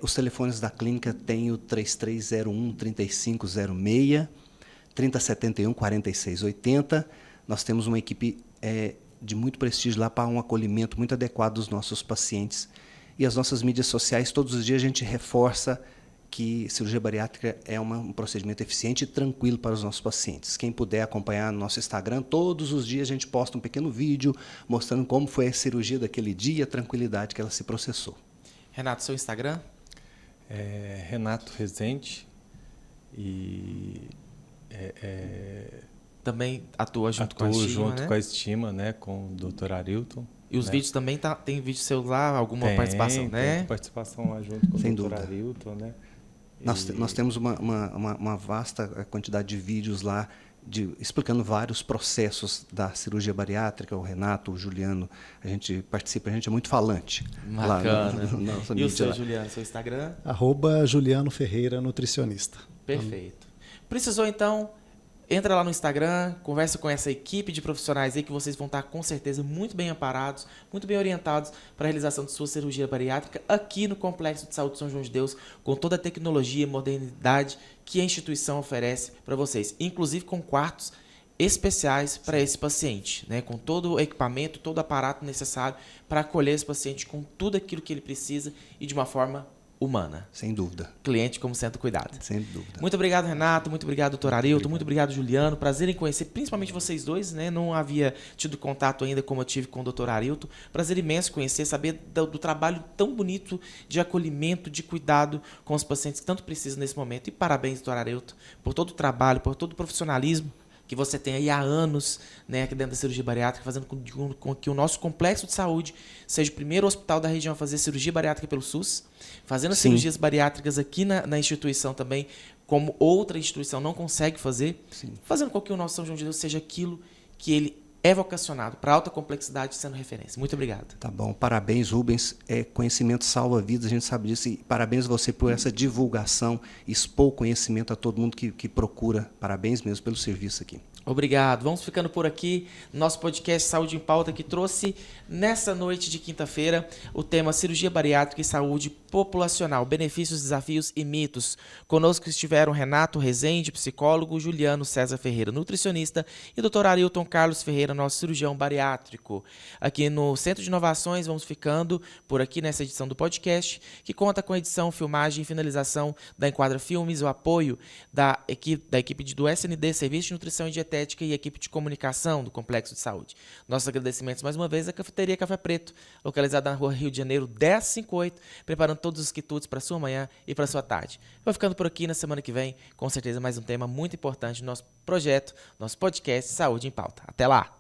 Os telefones da clínica tem o 3301-3506, 3071-4680. Nós temos uma equipe de muito prestígio lá para um acolhimento muito adequado dos nossos pacientes. E as nossas mídias sociais, todos os dias a gente reforça que cirurgia bariátrica é um procedimento eficiente e tranquilo para os nossos pacientes. Quem puder acompanhar no nosso Instagram, todos os dias a gente posta um pequeno vídeo mostrando como foi a cirurgia daquele dia, a tranquilidade que ela se processou. Renato, seu Instagram? Renato Rezende. E também atua junto com a atuo Estima, junto né? com a Estima, né, com o Dr. Arilton. E os né? Vídeos também tem vídeo seu lá, alguma participação, né? Tem participação lá junto com Sem o Dr. dúvida. Arilton, né? Nós temos uma vasta quantidade de vídeos lá explicando vários processos da cirurgia bariátrica. O Renato, o Juliano, a gente participa, a gente é muito falante. Bacana. Lá na nossa E o mídia seu, lá. Juliano, seu Instagram? @Juliano Ferreira, nutricionista. Perfeito. Precisou, então, entra lá no Instagram, conversa com essa equipe de profissionais aí que vocês vão estar, com certeza, muito bem amparados, muito bem orientados para a realização de sua cirurgia bariátrica aqui no Complexo de Saúde São João de Deus, com toda a tecnologia e modernidade que a instituição oferece para vocês, inclusive com quartos especiais para esse paciente, né? Com todo o equipamento, todo o aparato necessário para acolher esse paciente com tudo aquilo que ele precisa e de uma forma humana. Sem dúvida. Cliente como centro cuidado. Sem dúvida. Muito obrigado, Renato. Muito obrigado, doutor Arilton. Muito obrigado, Juliano. Prazer em conhecer, principalmente vocês dois, né? Não havia tido contato ainda como eu tive com o doutor Arilton. Prazer imenso conhecer, saber do trabalho tão bonito de acolhimento, de cuidado com os pacientes que tanto precisam nesse momento. E parabéns, doutor Arilton, por todo o trabalho, por todo o profissionalismo que você tem aí há anos, né, aqui dentro da cirurgia bariátrica, fazendo com que o nosso complexo de saúde seja o primeiro hospital da região a fazer cirurgia bariátrica pelo SUS, fazendo as cirurgias bariátricas aqui na instituição também, como outra instituição não consegue fazer, fazendo com que o nosso São João de Deus seja aquilo que ele é vocacionado, para alta complexidade, sendo referência. Muito obrigado. Tá bom, parabéns, Rubens. Conhecimento salva vidas, a gente sabe disso. E parabéns a você por essa divulgação, expor o conhecimento a todo mundo que procura. Parabéns mesmo pelo serviço aqui. Obrigado. Vamos ficando por aqui. Nosso podcast Saúde em Pauta, que trouxe nessa noite de quinta-feira o tema Cirurgia Bariátrica e Saúde Populacional, Benefícios, Desafios e Mitos. Conosco estiveram Renato Rezende, psicólogo, Juliano César Ferreira, nutricionista, e Dr. Arilton Carlos Ferreira, nosso cirurgião bariátrico. Aqui no Centro de Inovações, vamos ficando por aqui nessa edição do podcast, que conta com edição, filmagem e finalização da Enquadra Filmes, o apoio da equipe do SND, Serviço de Nutrição e Dietética, e equipe de comunicação do Complexo de Saúde. Nossos agradecimentos mais uma vez à Cafeteria Café Preto, localizada na Rua Rio de Janeiro 1058, preparando todos os quitutes para sua manhã e para sua tarde. Vou ficando por aqui. Na semana que vem, com certeza mais um tema muito importante do nosso projeto, nosso podcast Saúde em Pauta. Até lá!